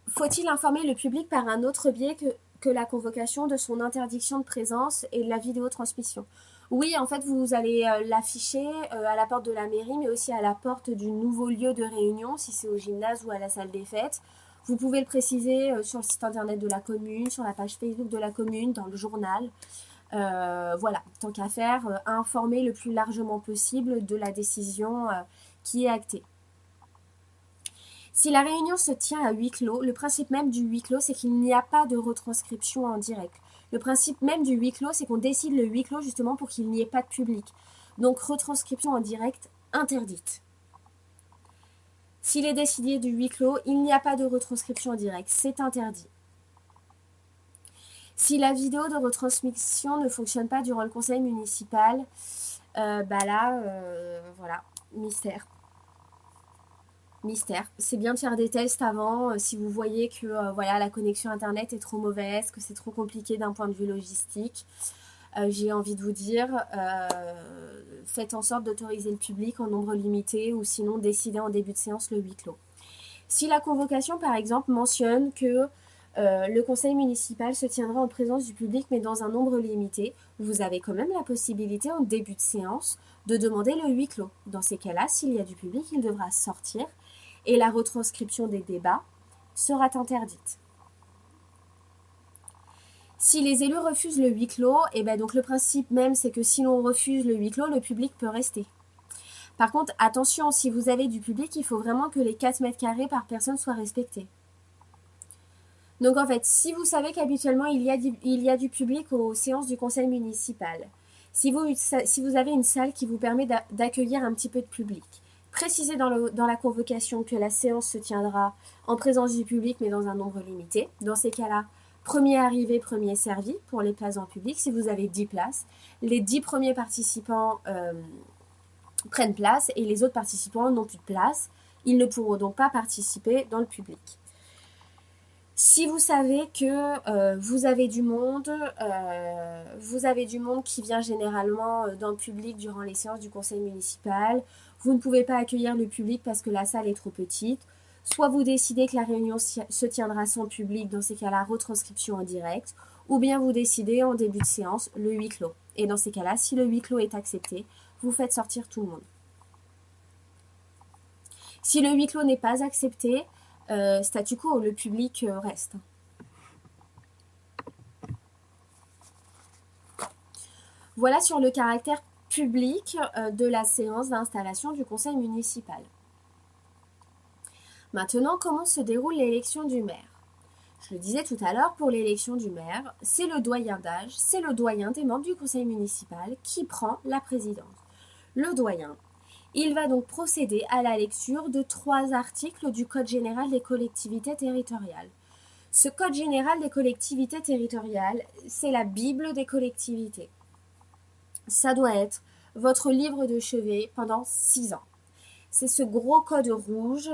Faut-il informer le public par un autre biais que la convocation de son interdiction de présence et de la vidéotransmission? Oui, en fait, vous allez l'afficher à la porte de la mairie, mais aussi à la porte du nouveau lieu de réunion, si c'est au gymnase ou à la salle des fêtes. Vous pouvez le préciser sur le site internet de la commune, sur la page Facebook de la commune, dans le journal. Voilà, tant qu'à faire, informer le plus largement possible de la décision qui est actée. Si la réunion se tient à huis clos, le principe même du huis clos, c'est qu'il n'y a pas de retranscription en direct. Le principe même du huis clos, c'est qu'on décide le huis clos justement pour qu'il n'y ait pas de public. Donc retranscription en direct interdite. S'il est décidé du huis clos, il n'y a pas de retranscription en direct, c'est interdit. Si la vidéo de retransmission ne fonctionne pas durant le conseil municipal, voilà, mystère. C'est bien de faire des tests avant si vous voyez que la connexion internet est trop mauvaise, que c'est trop compliqué d'un point de vue logistique. J'ai envie de vous dire, faites en sorte d'autoriser le public en nombre limité ou sinon décidez en début de séance le huis clos. Si la convocation par exemple mentionne que le conseil municipal se tiendra en présence du public mais dans un nombre limité, vous avez quand même la possibilité en début de séance de demander le huis clos. Dans ces cas-là, s'il y a du public, il devra sortir et la retranscription des débats sera interdite. Si les élus refusent le huis clos, donc le principe même c'est que si l'on refuse le huis clos, le public peut rester. Par contre, attention, si vous avez du public, il faut vraiment que les 4 mètres carrés par personne soient respectés. Donc en fait, si vous savez qu'habituellement il y a du public aux séances du conseil municipal, si vous avez une salle qui vous permet d'accueillir un petit peu de public, précisez dans la convocation que la séance se tiendra en présence du public mais dans un nombre limité. Dans ces cas-là, premier arrivé, premier servi pour les places en public. Si vous avez 10 places, les 10 premiers participants prennent place et les autres participants n'ont plus de place. Ils ne pourront donc pas participer dans le public. Si vous savez que vous avez du monde qui vient généralement dans le public durant les séances du conseil municipal, vous ne pouvez pas accueillir le public parce que la salle est trop petite, soit vous décidez que la réunion se tiendra sans public, dans ces cas-là, retranscription en direct, ou bien vous décidez en début de séance le huis clos. Et dans ces cas-là, si le huis clos est accepté, vous faites sortir tout le monde. Si le huis clos n'est pas accepté, statu quo, le public reste. Voilà sur le caractère public de la séance d'installation du conseil municipal. Maintenant, comment se déroule l'élection du maire? Je le disais tout à l'heure, pour l'élection du maire, c'est le doyen d'âge, c'est le doyen des membres du conseil municipal qui prend la présidence. Le doyen, il va donc procéder à la lecture de 3 articles du Code général des collectivités territoriales. Ce Code général des collectivités territoriales, c'est la Bible des collectivités. Ça doit être votre livre de chevet pendant 6 ans. C'est ce gros code rouge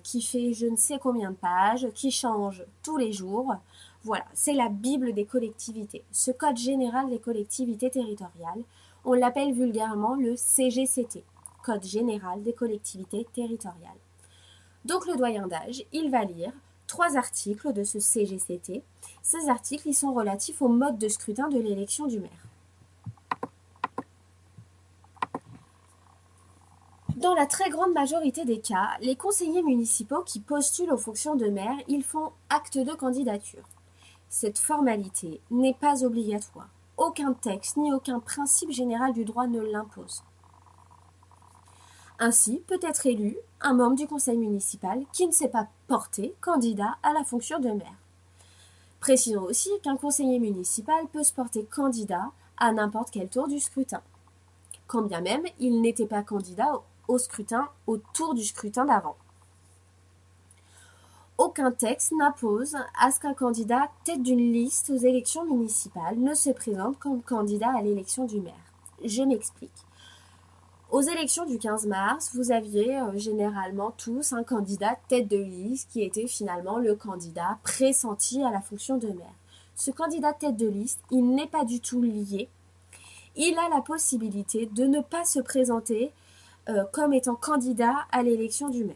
qui fait je ne sais combien de pages, qui change tous les jours. Voilà, c'est la Bible des collectivités. Ce Code général des collectivités territoriales, on l'appelle vulgairement le CGCT. Code général des collectivités territoriales. Donc le doyen d'âge, il va lire 3 articles de ce CGCT. Ces articles, ils sont relatifs au mode de scrutin de l'élection du maire. Dans la très grande majorité des cas, les conseillers municipaux qui postulent aux fonctions de maire, ils font acte de candidature. Cette formalité n'est pas obligatoire. Aucun texte ni aucun principe général du droit ne l'impose. Ainsi peut être élu un membre du conseil municipal qui ne s'est pas porté candidat à la fonction de maire. Précisons aussi qu'un conseiller municipal peut se porter candidat à n'importe quel tour du scrutin, quand bien même il n'était pas candidat au tour du scrutin d'avant. Aucun texte n'impose à ce qu'un candidat tête d'une liste aux élections municipales ne se présente comme candidat à l'élection du maire. Je m'explique. Aux élections du 15 mars, vous aviez généralement tous un candidat tête de liste qui était finalement le candidat pressenti à la fonction de maire. Ce candidat tête de liste, il n'est pas du tout lié. Il a la possibilité de ne pas se présenter comme étant candidat à l'élection du maire.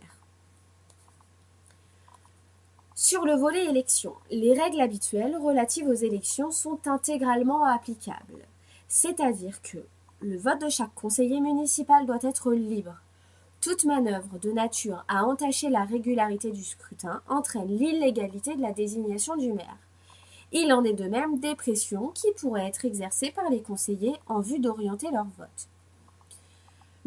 Sur le volet élection, les règles habituelles relatives aux élections sont intégralement applicables. C'est-à-dire que le vote de chaque conseiller municipal doit être libre. Toute manœuvre de nature à entacher la régularité du scrutin entraîne l'illégalité de la désignation du maire. Il en est de même des pressions qui pourraient être exercées par les conseillers en vue d'orienter leur vote.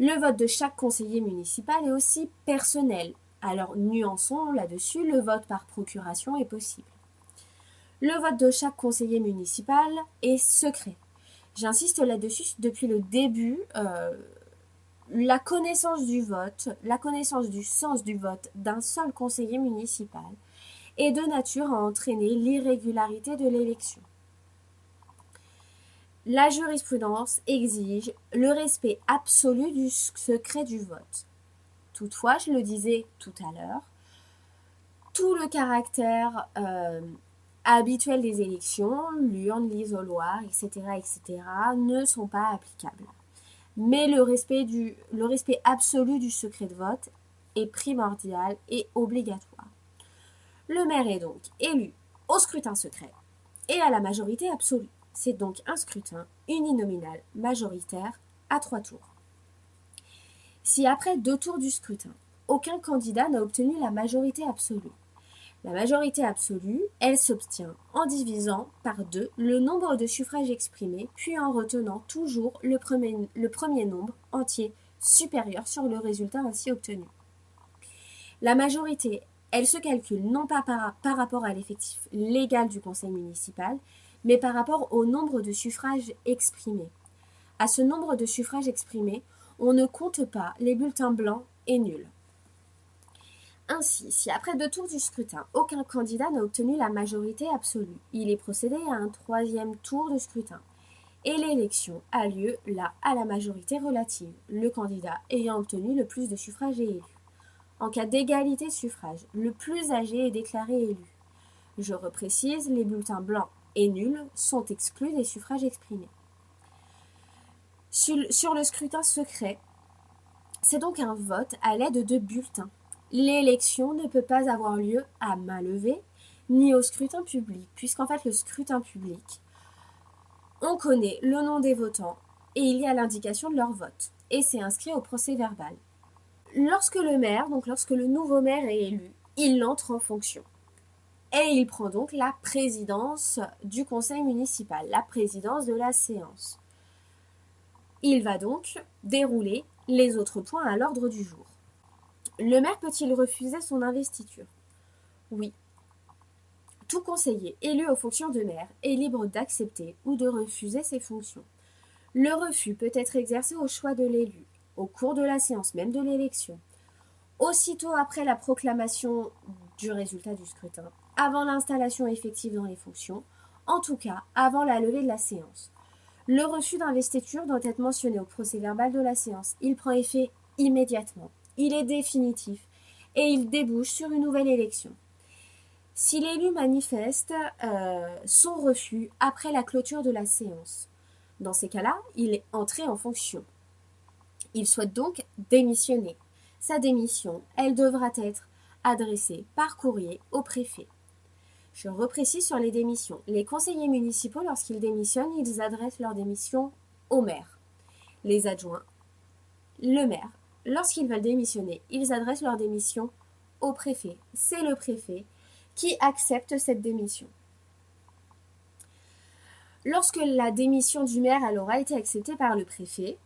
Le vote de chaque conseiller municipal est aussi personnel. Alors nuançons là-dessus, le vote par procuration est possible. Le vote de chaque conseiller municipal est secret. J'insiste là-dessus depuis le début. La connaissance du vote, la connaissance du sens du vote d'un seul conseiller municipal est de nature à entraîner l'irrégularité de l'élection. La jurisprudence exige le respect absolu du secret du vote. Toutefois, je le disais tout à l'heure, tout le caractère habituel des élections, l'urne, l'isoloir, etc., ne sont pas applicables. Mais le respect absolu du secret de vote est primordial et obligatoire. Le maire est donc élu au scrutin secret et à la majorité absolue. C'est donc un scrutin uninominal majoritaire à 3 tours. Si après 2 tours du scrutin, aucun candidat n'a obtenu la majorité absolue, la majorité absolue, elle s'obtient en divisant par 2 le nombre de suffrages exprimés, puis en retenant toujours le premier nombre entier supérieur sur le résultat ainsi obtenu. La majorité, elle se calcule non pas par rapport à l'effectif légal du conseil municipal, mais par rapport au nombre de suffrages exprimés. À ce nombre de suffrages exprimés, on ne compte pas les bulletins blancs et nuls. Ainsi, si après 2 tours du scrutin, aucun candidat n'a obtenu la majorité absolue, il est procédé à un 3e tour de scrutin. Et l'élection a lieu là à la majorité relative, le candidat ayant obtenu le plus de suffrages est élu. En cas d'égalité de suffrages, le plus âgé est déclaré élu. Je reprécise, les bulletins blancs et nuls sont exclus des suffrages exprimés. Sur le scrutin secret, c'est donc un vote à l'aide de bulletins. L'élection ne peut pas avoir lieu à main levée ni au scrutin public, puisqu'en fait le scrutin public, on connaît le nom des votants et il y a l'indication de leur vote, et c'est inscrit au procès-verbal. Lorsque le nouveau maire est élu, il entre en fonction. Et il prend donc la présidence du conseil municipal, la présidence de la séance. Il va donc dérouler les autres points à l'ordre du jour. Le maire peut-il refuser son investiture? Oui. Tout conseiller élu aux fonctions de maire est libre d'accepter ou de refuser ses fonctions. Le refus peut être exercé au choix de l'élu, au cours de la séance même de l'élection, aussitôt après la proclamation du résultat du scrutin, avant l'installation effective dans les fonctions, en tout cas avant la levée de la séance. Le refus d'investiture doit être mentionné au procès-verbal de la séance. Il prend effet immédiatement. Il est définitif et il débouche sur une nouvelle élection. Si l'élu manifeste son refus après la clôture de la séance, dans ces cas-là, il est entré en fonction. Il souhaite donc démissionner. Sa démission, elle devra être adressée par courrier au préfet. Je reprécise sur les démissions. Les conseillers municipaux, lorsqu'ils démissionnent, ils adressent leur démission au maire. Les adjoints, le maire, lorsqu'ils veulent démissionner, ils adressent leur démission au préfet. C'est le préfet qui accepte cette démission. Lorsque la démission du maire elle aura été acceptée par le préfet,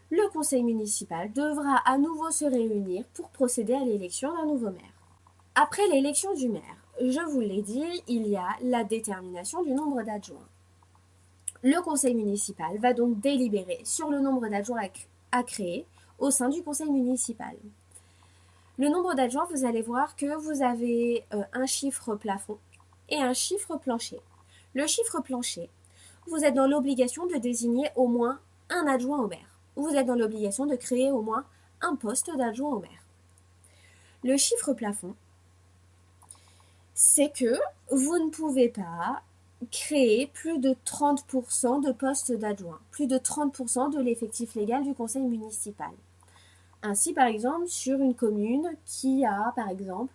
le conseil municipal devra à nouveau se réunir pour procéder à l'élection d'un nouveau maire. Après l'élection du maire, je vous l'ai dit, il y a la détermination du nombre d'adjoints. Le conseil municipal va donc délibérer sur le nombre d'adjoints à créer au sein du conseil municipal. Le nombre d'adjoints, vous allez voir que vous avez un chiffre plafond et un chiffre plancher. Le chiffre plancher, vous êtes dans l'obligation de désigner au moins un adjoint au maire. Vous êtes dans l'obligation de créer au moins un poste d'adjoint au maire. Le chiffre plafond, c'est que vous ne pouvez pas créer plus de 30% de postes d'adjoints, plus de 30% de l'effectif légal du conseil municipal. Ainsi, par exemple, sur une commune qui a, par exemple,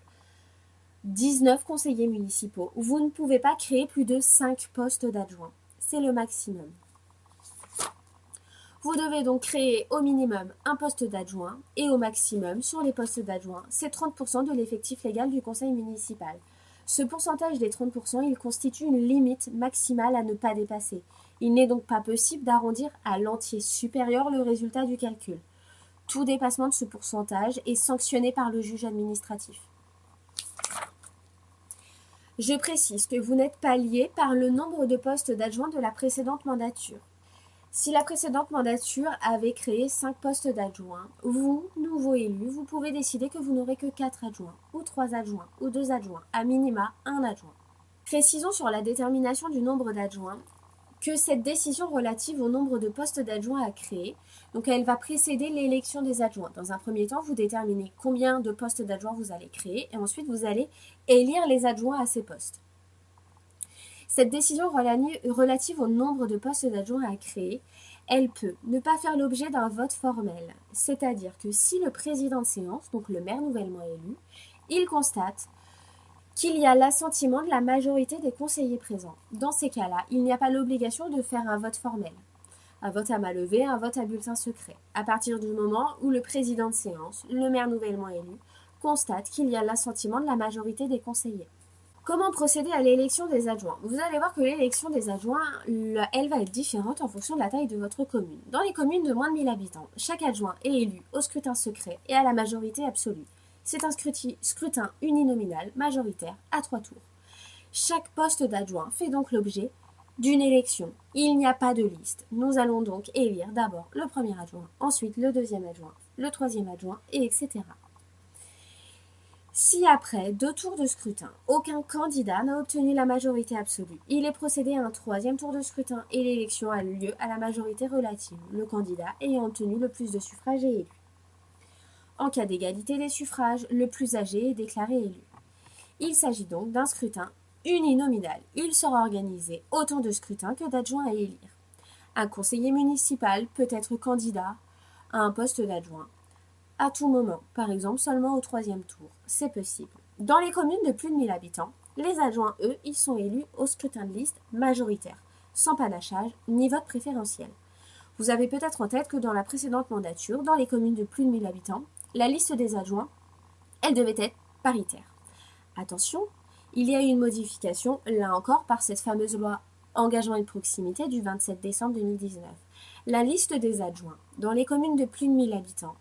19 conseillers municipaux, vous ne pouvez pas créer plus de 5 postes d'adjoints. C'est le maximum. Vous devez donc créer au minimum un poste d'adjoint et au maximum, sur les postes d'adjoints, c'est 30% de l'effectif légal du conseil municipal. Ce pourcentage des 30%, il constitue une limite maximale à ne pas dépasser. Il n'est donc pas possible d'arrondir à l'entier supérieur le résultat du calcul. Tout dépassement de ce pourcentage est sanctionné par le juge administratif. Je précise que vous n'êtes pas lié par le nombre de postes d'adjoints de la précédente mandature. Si la précédente mandature avait créé 5 postes d'adjoints, vous, nouveau élu, vous pouvez décider que vous n'aurez que 4 adjoints, ou 3 adjoints, ou 2 adjoints, à minima 1 adjoint. Précisons sur la détermination du nombre d'adjoints que cette décision relative au nombre de postes d'adjoints à créer, donc elle va précéder l'élection des adjoints. Dans un premier temps, vous déterminez combien de postes d'adjoints vous allez créer, et ensuite vous allez élire les adjoints à ces postes. Cette décision relative au nombre de postes d'adjoints à créer, elle peut ne pas faire l'objet d'un vote formel. C'est-à-dire que si le président de séance, donc le maire nouvellement élu, il constate qu'il y a l'assentiment de la majorité des conseillers présents. Dans ces cas-là, il n'y a pas l'obligation de faire un vote formel. Un vote à main levée, un vote à bulletin secret. À partir du moment où le président de séance, le maire nouvellement élu, constate qu'il y a l'assentiment de la majorité des conseillers. Comment procéder à l'élection des adjoints? Vous allez voir que l'élection des adjoints, elle va être différente en fonction de la taille de votre commune. Dans les communes de moins de 1000 habitants, chaque adjoint est élu au scrutin secret et à la majorité absolue. C'est un scrutin uninominal majoritaire à 3 tours. Chaque poste d'adjoint fait donc l'objet d'une élection. Il n'y a pas de liste. Nous allons donc élire d'abord le premier adjoint, ensuite le deuxième adjoint, le troisième adjoint, et etc. Si après 2 tours de scrutin, aucun candidat n'a obtenu la majorité absolue, il est procédé à un 3e tour de scrutin et l'élection a lieu à la majorité relative, le candidat ayant obtenu le plus de suffrages est élu. En cas d'égalité des suffrages, le plus âgé est déclaré élu. Il s'agit donc d'un scrutin uninominal. Il sera organisé autant de scrutins que d'adjoints à élire. Un conseiller municipal peut être candidat à un poste d'adjoint à tout moment, par exemple seulement au 3e tour. C'est possible. Dans les communes de plus de 1000 habitants, les adjoints, eux, ils sont élus au scrutin de liste majoritaire, sans panachage ni vote préférentiel. Vous avez peut-être en tête que dans la précédente mandature, dans les communes de plus de 1000 habitants, la liste des adjoints, elle devait être paritaire. Attention, il y a eu une modification, là encore, par cette fameuse loi Engagement et proximité du 27 décembre 2019. La liste des adjoints, dans les communes de plus de 1000 habitants,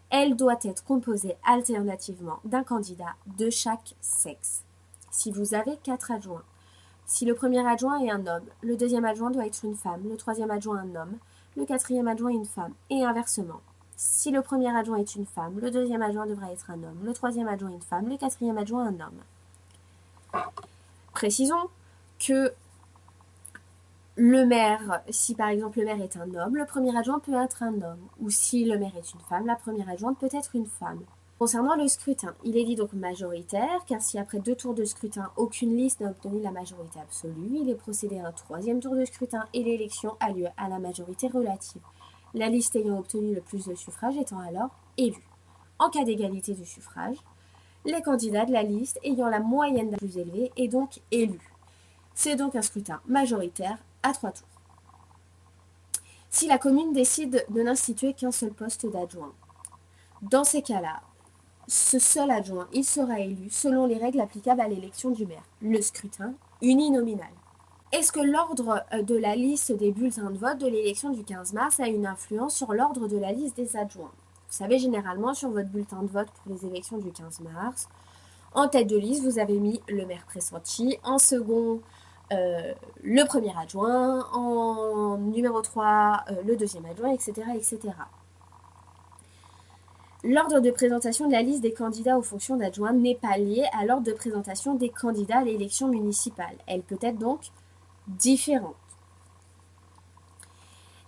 elle doit être composée alternativement d'un candidat de chaque sexe. Si vous avez 4 adjoints, si le premier adjoint est un homme, le deuxième adjoint doit être une femme, le troisième adjoint un homme, le quatrième adjoint une femme, et inversement. Si le premier adjoint est une femme, le deuxième adjoint devra être un homme, le troisième adjoint une femme, le quatrième adjoint un homme. Précisons que le maire, si par exemple le maire est un homme, le premier adjoint peut être un homme. Ou si le maire est une femme, la première adjointe peut être une femme. Concernant le scrutin, il est dit donc majoritaire, car si après 2 tours de scrutin, aucune liste n'a obtenu la majorité absolue, il est procédé à un 3e tour de scrutin et l'élection a lieu à la majorité relative. la liste ayant obtenu le plus de suffrages étant alors élue. En cas d'égalité de suffrages, les candidats de la liste ayant la moyenne la plus élevée est donc élu. C'est donc un scrutin majoritaire à 3 tours. Si la commune décide de n'instituer qu'un seul poste d'adjoint, dans ces cas-là, ce seul adjoint, il sera élu selon les règles applicables à l'élection du maire, le scrutin uninominal. Est-ce que l'ordre de la liste des bulletins de vote de l'élection du 15 mars a une influence sur l'ordre de la liste des adjoints? Vous savez, généralement, sur votre bulletin de vote pour les élections du 15 mars, en tête de liste, vous avez mis le maire pressenti, en second, le premier adjoint, en numéro 3, le deuxième adjoint, etc., etc. L'ordre de présentation de la liste des candidats aux fonctions d'adjoint n'est pas lié à l'ordre de présentation des candidats à l'élection municipale. Elle peut être donc différente.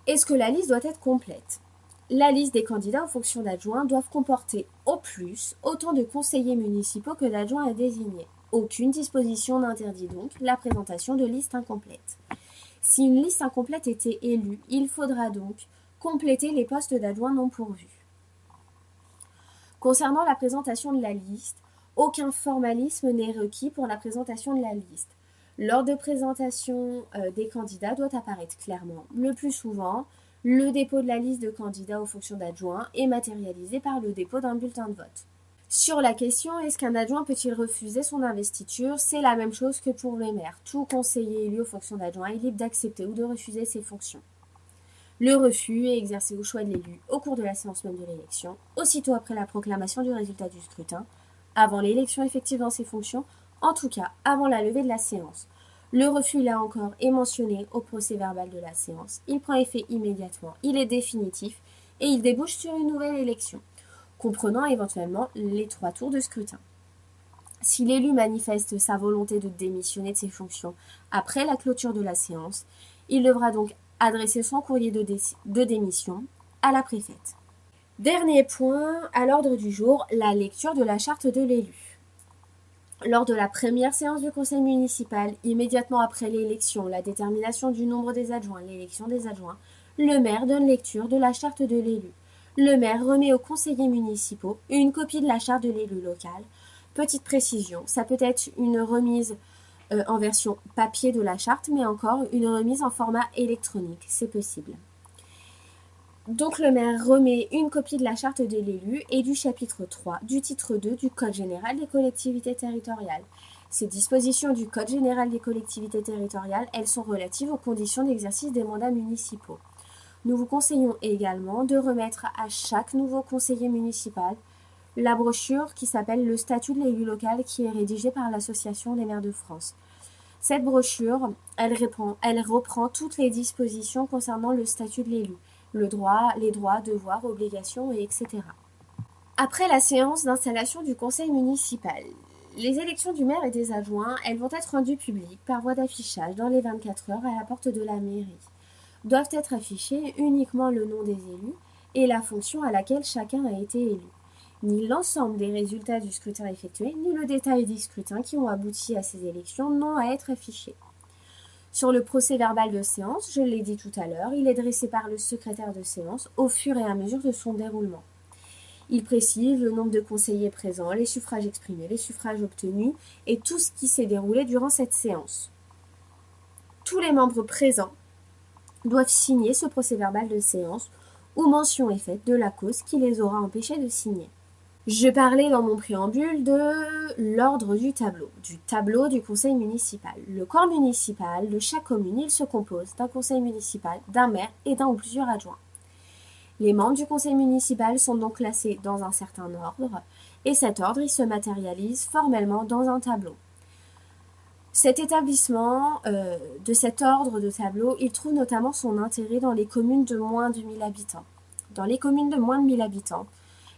Est-ce que la liste doit être complète? La liste des candidats aux fonctions d'adjoint doivent comporter au plus autant de conseillers municipaux que d'adjoints à désigner. Aucune disposition n'interdit donc la présentation de listes incomplètes. Si une liste incomplète était élue, il faudra donc compléter les postes d'adjoints non pourvus. Concernant la présentation de la liste, aucun formalisme n'est requis pour la présentation de la liste. L'ordre de présentation des candidats doit apparaître clairement. Le plus souvent, le dépôt de la liste de candidats aux fonctions d'adjoint est matérialisé par le dépôt d'un bulletin de vote. Sur la question, est-ce qu'un adjoint peut-il refuser son investiture? C'est la même chose que pour les maires. Tout conseiller élu aux fonctions d'adjoint est libre d'accepter ou de refuser ses fonctions. Le refus est exercé au choix de l'élu au cours de la séance même de l'élection, aussitôt après la proclamation du résultat du scrutin, avant l'élection effective dans ses fonctions, en tout cas avant la levée de la séance. Le refus, là encore, est mentionné au procès-verbal de la séance. Il prend effet immédiatement, il est définitif et il débouche sur une nouvelle élection, comprenant éventuellement les 3 tours de scrutin. Si l'élu manifeste sa volonté de démissionner de ses fonctions après la clôture de la séance, il devra donc adresser son courrier de démission à la préfète. Dernier point à l'ordre du jour, la lecture de la charte de l'élu. Lors de la première séance du conseil municipal, immédiatement après l'élection, la détermination du nombre des adjoints, l'élection des adjoints, le maire donne lecture de la charte de l'élu. Le maire remet aux conseillers municipaux une copie de la charte de l'élu local. Petite précision, ça peut être une remise en version papier de la charte, mais encore une remise en format électronique, c'est possible. Donc le maire remet une copie de la charte de l'élu et du chapitre 3 du titre 2 du Code général des collectivités territoriales. Ces dispositions du Code général des collectivités territoriales, elles sont relatives aux conditions d'exercice des mandats municipaux. Nous vous conseillons également de remettre à chaque nouveau conseiller municipal la brochure qui s'appelle le statut de l'élu local qui est rédigée par l'Association des maires de France. Cette brochure, elle reprend toutes les dispositions concernant le statut de l'élu, les droits, devoirs, obligations, etc. Après la séance d'installation du conseil municipal, les élections du maire et des adjoints, elles vont être rendues publiques par voie d'affichage dans les 24 heures à la porte de la mairie. Doivent être affichés uniquement le nom des élus et la fonction à laquelle chacun a été élu. Ni l'ensemble des résultats du scrutin effectué, ni le détail des scrutins qui ont abouti à ces élections n'ont à être affichés. Sur le procès-verbal de séance, je l'ai dit tout à l'heure, il est dressé par le secrétaire de séance au fur et à mesure de son déroulement. Il précise le nombre de conseillers présents, les suffrages exprimés, les suffrages obtenus et tout ce qui s'est déroulé durant cette séance. Tous les membres présents doivent signer ce procès-verbal de séance où mention est faite de la cause qui les aura empêchés de signer. Je parlais dans mon préambule de l'ordre du tableau du conseil municipal. Le corps municipal de chaque commune, il se compose d'un conseil municipal, d'un maire et d'un ou plusieurs adjoints. Les membres du conseil municipal sont donc classés dans un certain ordre et cet ordre, il se matérialise formellement dans un tableau. Cet établissement de cet ordre de tableau, il trouve notamment son intérêt dans les communes de moins de 1000 habitants. Dans les communes de moins de 1000 habitants,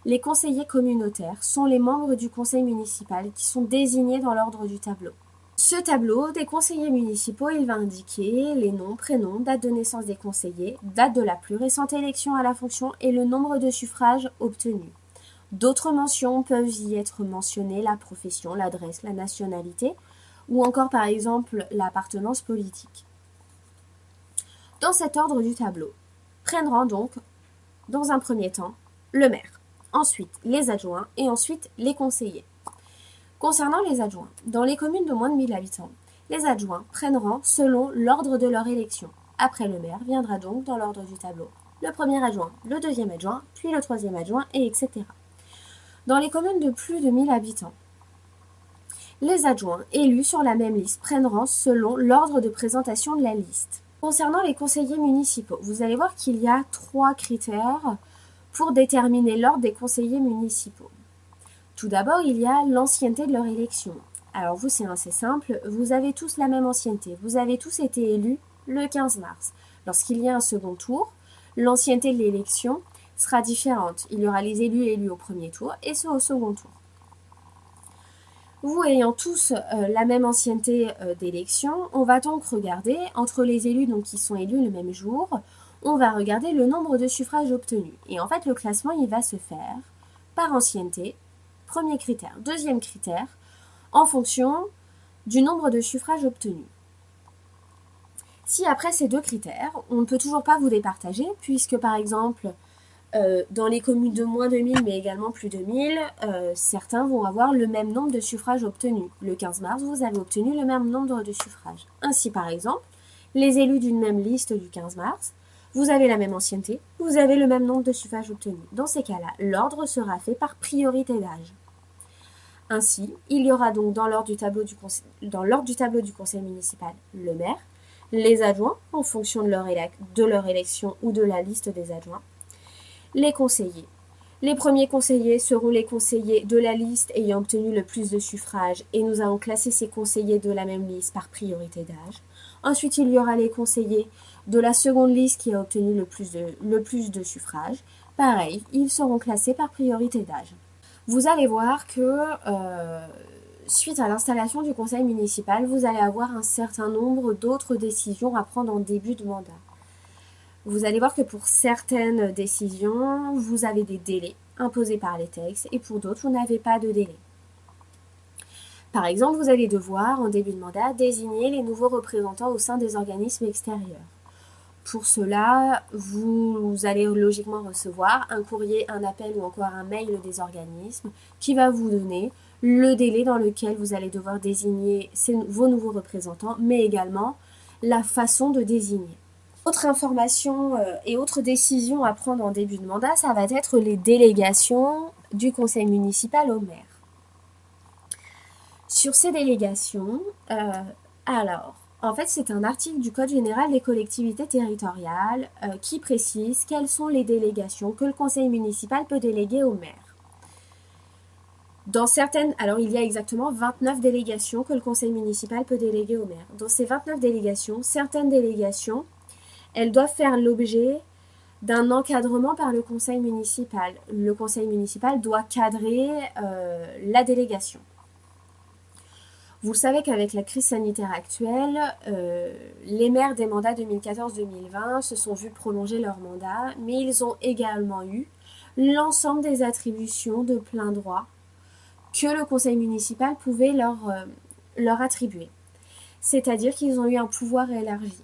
les conseillers communautaires sont les membres du conseil municipal qui sont désignés dans l'ordre du tableau. Ce tableau des conseillers municipaux, il va indiquer les noms, prénoms, date de naissance des conseillers, date de la plus récente élection à la fonction et le nombre de suffrages obtenus. D'autres mentions peuvent y être mentionnées, la profession, l'adresse, la nationalité ou encore par exemple l'appartenance politique. Dans cet ordre du tableau, prendront donc Dans un premier temps, le maire, ensuite les adjoints et ensuite les conseillers. Concernant les adjoints, dans les communes de moins de 1000 habitants, les adjoints prennent rang selon l'ordre de leur élection. Après le maire viendra donc dans l'ordre du tableau le premier adjoint, le deuxième adjoint, puis le troisième adjoint, et etc. Dans les communes de plus de 1000 habitants, les adjoints élus sur la même liste prennent rang selon l'ordre de présentation de la liste. Concernant les conseillers municipaux, vous allez voir qu'il y a 3 critères pour déterminer l'ordre des conseillers municipaux. Tout d'abord, il y a l'ancienneté de leur élection. Alors vous, c'est assez simple, vous avez tous la même ancienneté. Vous avez tous été élus le 15 mars. Lorsqu'il y a un second tour, l'ancienneté de l'élection sera différente. Il y aura les élus au premier tour et ceux au second tour. Vous ayant tous la même ancienneté d'élection, on va donc regarder, entre les élus donc, qui sont élus le même jour, on va regarder le nombre de suffrages obtenus. Et en fait, le classement, il va se faire par ancienneté, premier critère. Deuxième critère, en fonction du nombre de suffrages obtenus. Si après ces 2 critères, on ne peut toujours pas vous départager, puisque par exemple, dans les communes de moins de 1000, mais également plus de 1000, certains vont avoir le même nombre de suffrages obtenus. Le 15 mars, vous avez obtenu le même nombre de suffrages. Ainsi, par exemple, les élus d'une même liste du 15 mars, vous avez la même ancienneté, vous avez le même nombre de suffrages obtenus. Dans ces cas-là, l'ordre sera fait par priorité d'âge. Ainsi, il y aura donc dans l'ordre du tableau du conseil municipal le maire, les adjoints en fonction de leur élection ou de la liste des adjoints, les conseillers. Les premiers conseillers seront les conseillers de la liste ayant obtenu le plus de suffrages et nous allons classer ces conseillers de la même liste par priorité d'âge. Ensuite, il y aura les conseillers de la seconde liste qui a obtenu le plus de suffrages. Pareil, ils seront classés par priorité d'âge. Vous allez voir que suite à l'installation du conseil municipal, vous allez avoir un certain nombre d'autres décisions à prendre en début de mandat. Vous allez voir que pour certaines décisions, vous avez des délais imposés par les textes et pour d'autres, vous n'avez pas de délai. Par exemple, vous allez devoir, en début de mandat, désigner les nouveaux représentants au sein des organismes extérieurs. Pour cela, vous allez logiquement recevoir un courrier, un appel ou encore un mail des organismes qui va vous donner le délai dans lequel vous allez devoir désigner vos nouveaux représentants, mais également la façon de désigner. Autre information et autre décision à prendre en début de mandat, ça va être les délégations du conseil municipal au maire. Sur ces délégations, en fait, c'est un article du Code général des collectivités territoriales qui précise quelles sont les délégations que le conseil municipal peut déléguer au maire. Il y a exactement 29 délégations que le conseil municipal peut déléguer au maire. Dans ces 29 délégations, certaines délégations, elles doivent faire l'objet d'un encadrement par le conseil municipal. Le conseil municipal doit cadrer la délégation. Vous le savez qu'avec la crise sanitaire actuelle, les maires des mandats 2014-2020 se sont vus prolonger leur mandat, mais ils ont également eu l'ensemble des attributions de plein droit que le conseil municipal pouvait leur attribuer. C'est-à-dire qu'ils ont eu un pouvoir élargi.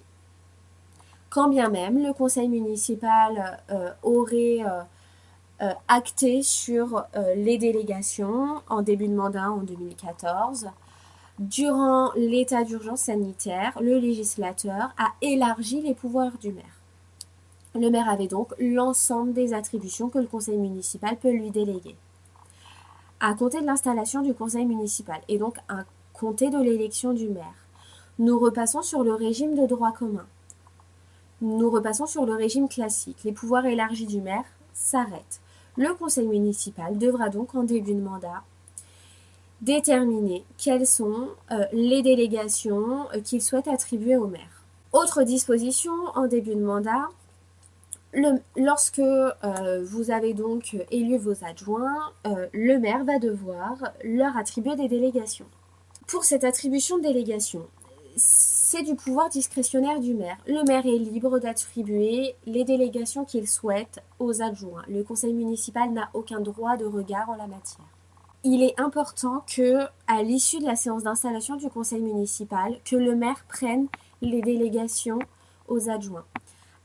Quand bien même le conseil municipal aurait acté sur les délégations en début de mandat en 2014, durant l'état d'urgence sanitaire, le législateur a élargi les pouvoirs du maire. Le maire avait donc l'ensemble des attributions que le conseil municipal peut lui déléguer. À compter de l'installation du conseil municipal et donc à compter de l'élection du maire, nous repassons sur le régime de droit commun. Nous repassons sur le régime classique. Les pouvoirs élargis du maire s'arrêtent. Le conseil municipal devra donc en début de mandat déterminer quelles sont les délégations qu'il souhaite attribuer au maire. Autre disposition en début de mandat, lorsque vous avez donc élu vos adjoints, le maire va devoir leur attribuer des délégations. Pour cette attribution de délégation, c'est du pouvoir discrétionnaire du maire. Le maire est libre d'attribuer les délégations qu'il souhaite aux adjoints. Le conseil municipal n'a aucun droit de regard en la matière. Il est important que, à l'issue de la séance d'installation du conseil municipal, que le maire prenne les délégations aux adjoints.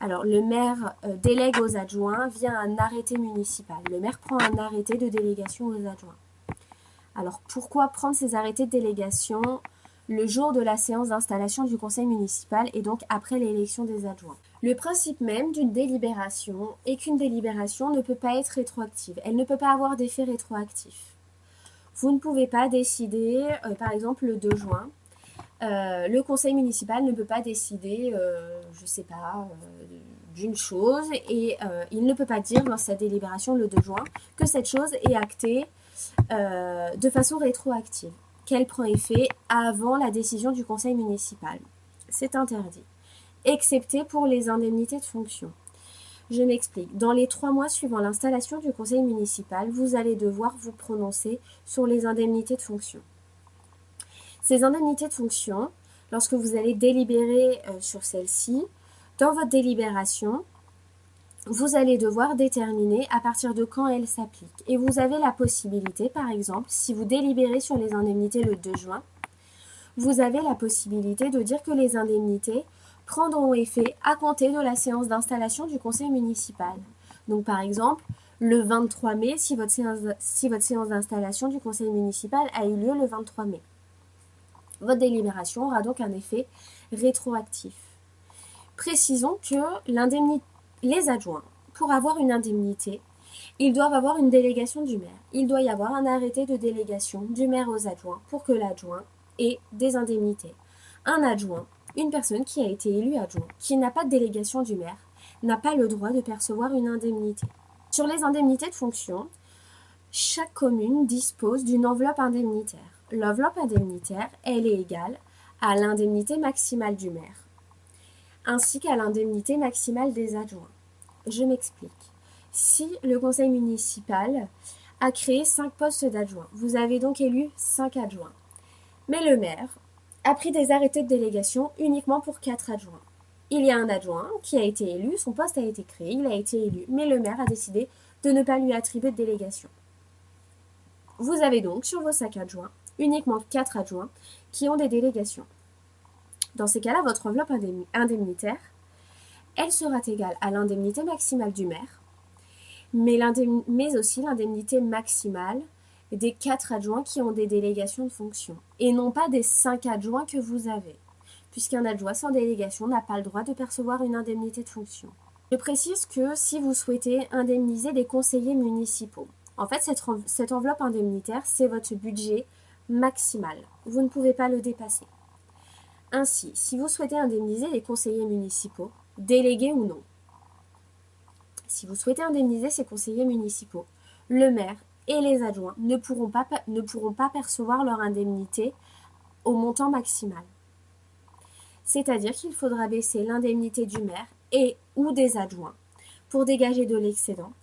Alors, le maire délègue aux adjoints via un arrêté municipal. Le maire prend un arrêté de délégation aux adjoints. Alors, pourquoi prendre ces arrêtés de délégation le jour de la séance d'installation du conseil municipal et donc après l'élection des adjoints? Le principe même d'une délibération est qu'une délibération ne peut pas être rétroactive. Elle ne peut pas avoir d'effet rétroactif. Vous ne pouvez pas décider, par exemple, le 2 juin, le conseil municipal ne peut pas décider, je ne sais pas, d'une chose et il ne peut pas dire dans sa délibération le 2 juin que cette chose est actée de façon rétroactive, qu'elle prend effet avant la décision du conseil municipal. C'est interdit, excepté pour les indemnités de fonction. Je m'explique. Dans les 3 mois suivant l'installation du conseil municipal, vous allez devoir vous prononcer sur les indemnités de fonction. Ces indemnités de fonction, lorsque vous allez délibérer sur celles-ci, dans votre délibération, vous allez devoir déterminer à partir de quand elles s'appliquent. Et vous avez la possibilité, par exemple, si vous délibérez sur les indemnités le 2 juin, vous avez la possibilité de dire que les indemnités prendront effet à compter de la séance d'installation du conseil municipal. Donc par exemple, le 23 mai, si votre séance d'installation du conseil municipal a eu lieu le 23 mai. Votre délibération aura donc un effet rétroactif. Précisons que les adjoints, pour avoir une indemnité, ils doivent avoir une délégation du maire. Il doit y avoir un arrêté de délégation du maire aux adjoints pour que l'adjoint ait des indemnités. Un adjoint, une personne qui a été élue adjoint, qui n'a pas de délégation du maire, n'a pas le droit de percevoir une indemnité. Sur les indemnités de fonction, chaque commune dispose d'une enveloppe indemnitaire. L'enveloppe indemnitaire, elle est égale à l'indemnité maximale du maire, ainsi qu'à l'indemnité maximale des adjoints. Je m'explique. Si le conseil municipal a créé 5 postes d'adjoints, vous avez donc élu 5 adjoints. Mais le maire a pris des arrêtés de délégation uniquement pour 4 adjoints. Il y a un adjoint qui a été élu, son poste a été créé, il a été élu, mais le maire a décidé de ne pas lui attribuer de délégation. Vous avez donc sur vos 5 adjoints uniquement 4 adjoints qui ont des délégations. Dans ces cas-là, votre enveloppe indemnitaire, elle sera égale à l'indemnité maximale du maire, mais aussi l'indemnité maximale des 4 adjoints qui ont des délégations de fonction, et non pas des 5 adjoints que vous avez, puisqu'un adjoint sans délégation n'a pas le droit de percevoir une indemnité de fonction. Je précise que si vous souhaitez indemniser des conseillers municipaux, en fait cette enveloppe indemnitaire, c'est votre budget maximal. Vous ne pouvez pas le dépasser. Ainsi, si vous souhaitez indemniser les conseillers municipaux, délégués ou non, si vous souhaitez indemniser ces conseillers municipaux, le maire et les adjoints ne pourront pas percevoir leur indemnité au montant maximal. C'est-à-dire qu'il faudra baisser l'indemnité du maire et ou des adjoints pour dégager de l'excédent.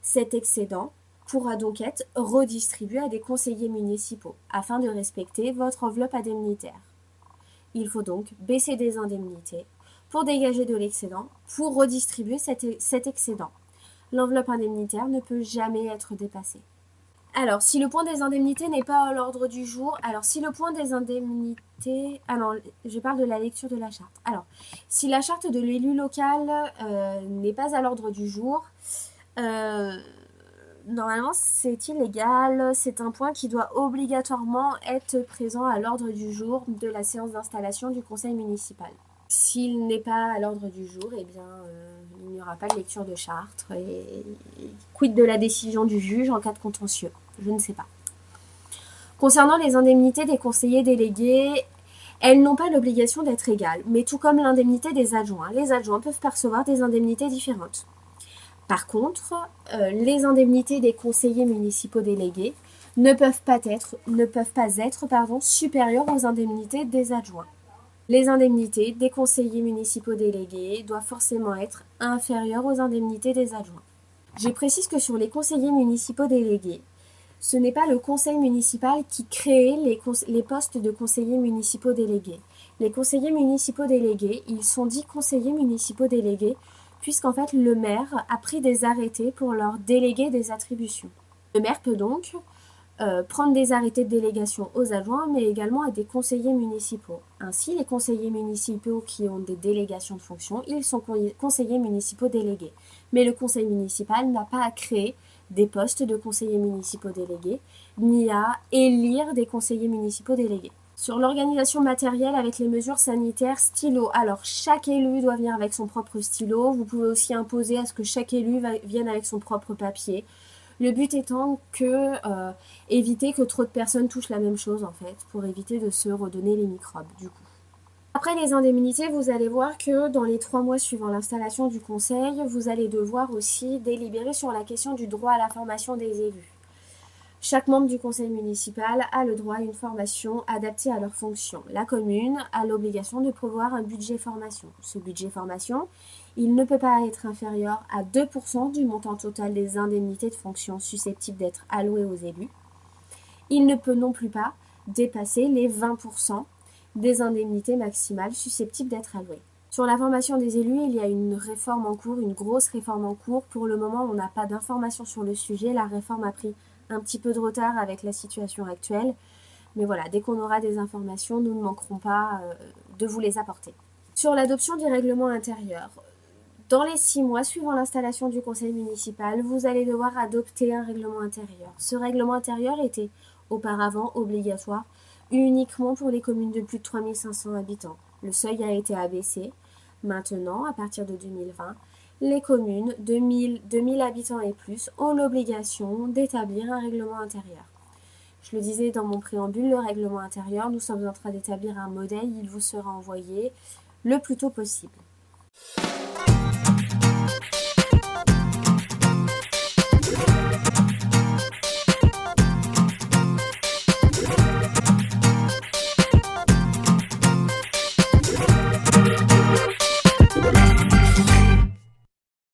Cet excédent pourra donc être redistribué à des conseillers municipaux afin de respecter votre enveloppe indemnitaire. Il faut donc baisser des indemnités pour dégager de l'excédent, pour redistribuer cet excédent. L'enveloppe indemnitaire ne peut jamais être dépassée. Alors, si le point des indemnités n'est pas à l'ordre du jour, je parle de la lecture de la charte. Alors, si la charte de l'élu local n'est pas à l'ordre du jour, normalement c'est illégal, c'est un point qui doit obligatoirement être présent à l'ordre du jour de la séance d'installation du conseil municipal. S'il n'est pas à l'ordre du jour, eh bien, il n'y aura pas de lecture de charte. Et quid de la décision du juge en cas de contentieux? Je ne sais pas. Concernant les indemnités des conseillers délégués, elles n'ont pas l'obligation d'être égales, mais tout comme l'indemnité des adjoints. Les adjoints peuvent percevoir des indemnités différentes. Par contre, les indemnités des conseillers municipaux délégués ne peuvent pas être supérieures aux indemnités des adjoints. Les indemnités des conseillers municipaux délégués doivent forcément être inférieures aux indemnités des adjoints. Je précise que sur les conseillers municipaux délégués, ce n'est pas le conseil municipal qui crée les postes de conseillers municipaux délégués. Les conseillers municipaux délégués, ils sont dits conseillers municipaux délégués, puisqu'en fait le maire a pris des arrêtés pour leur déléguer des attributions. Le maire peut donc prendre des arrêtés de délégation aux adjoints, mais également à des conseillers municipaux. Ainsi, les conseillers municipaux qui ont des délégations de fonctions, ils sont conseillers municipaux délégués. Mais le conseil municipal n'a pas à créer des postes de conseillers municipaux délégués, ni à élire des conseillers municipaux délégués. Sur l'organisation matérielle avec les mesures sanitaires, stylo. Alors, chaque élu doit venir avec son propre stylo. Vous pouvez aussi imposer à ce que chaque élu vienne avec son propre papier. Le but étant que éviter que trop de personnes touchent la même chose en fait, pour éviter de se redonner les microbes du coup. Après les indemnités, vous allez voir que dans les 3 mois suivant l'installation du conseil, vous allez devoir aussi délibérer sur la question du droit à la formation des élus. Chaque membre du conseil municipal a le droit à une formation adaptée à leurs fonctions. La commune a l'obligation de prévoir un budget formation. Ce budget formation, il ne peut pas être inférieur à 2% du montant total des indemnités de fonction susceptibles d'être allouées aux élus. Il ne peut non plus pas dépasser les 20% des indemnités maximales susceptibles d'être allouées. Sur la formation des élus, il y a une réforme en cours, une grosse réforme en cours. Pour le moment, on n'a pas d'informations sur le sujet. La réforme a pris un petit peu de retard avec la situation actuelle. Mais voilà, dès qu'on aura des informations, nous ne manquerons pas de vous les apporter. Sur l'adoption du règlement intérieur, dans les 6 mois suivant l'installation du conseil municipal, vous allez devoir adopter un règlement intérieur. Ce règlement intérieur était auparavant obligatoire uniquement pour les communes de plus de 3500 habitants. Le seuil a été abaissé. Maintenant, à partir de 2020, les communes de 2000 habitants et plus ont l'obligation d'établir un règlement intérieur. Je le disais dans mon préambule, le règlement intérieur, nous sommes en train d'établir un modèle, il vous sera envoyé le plus tôt possible.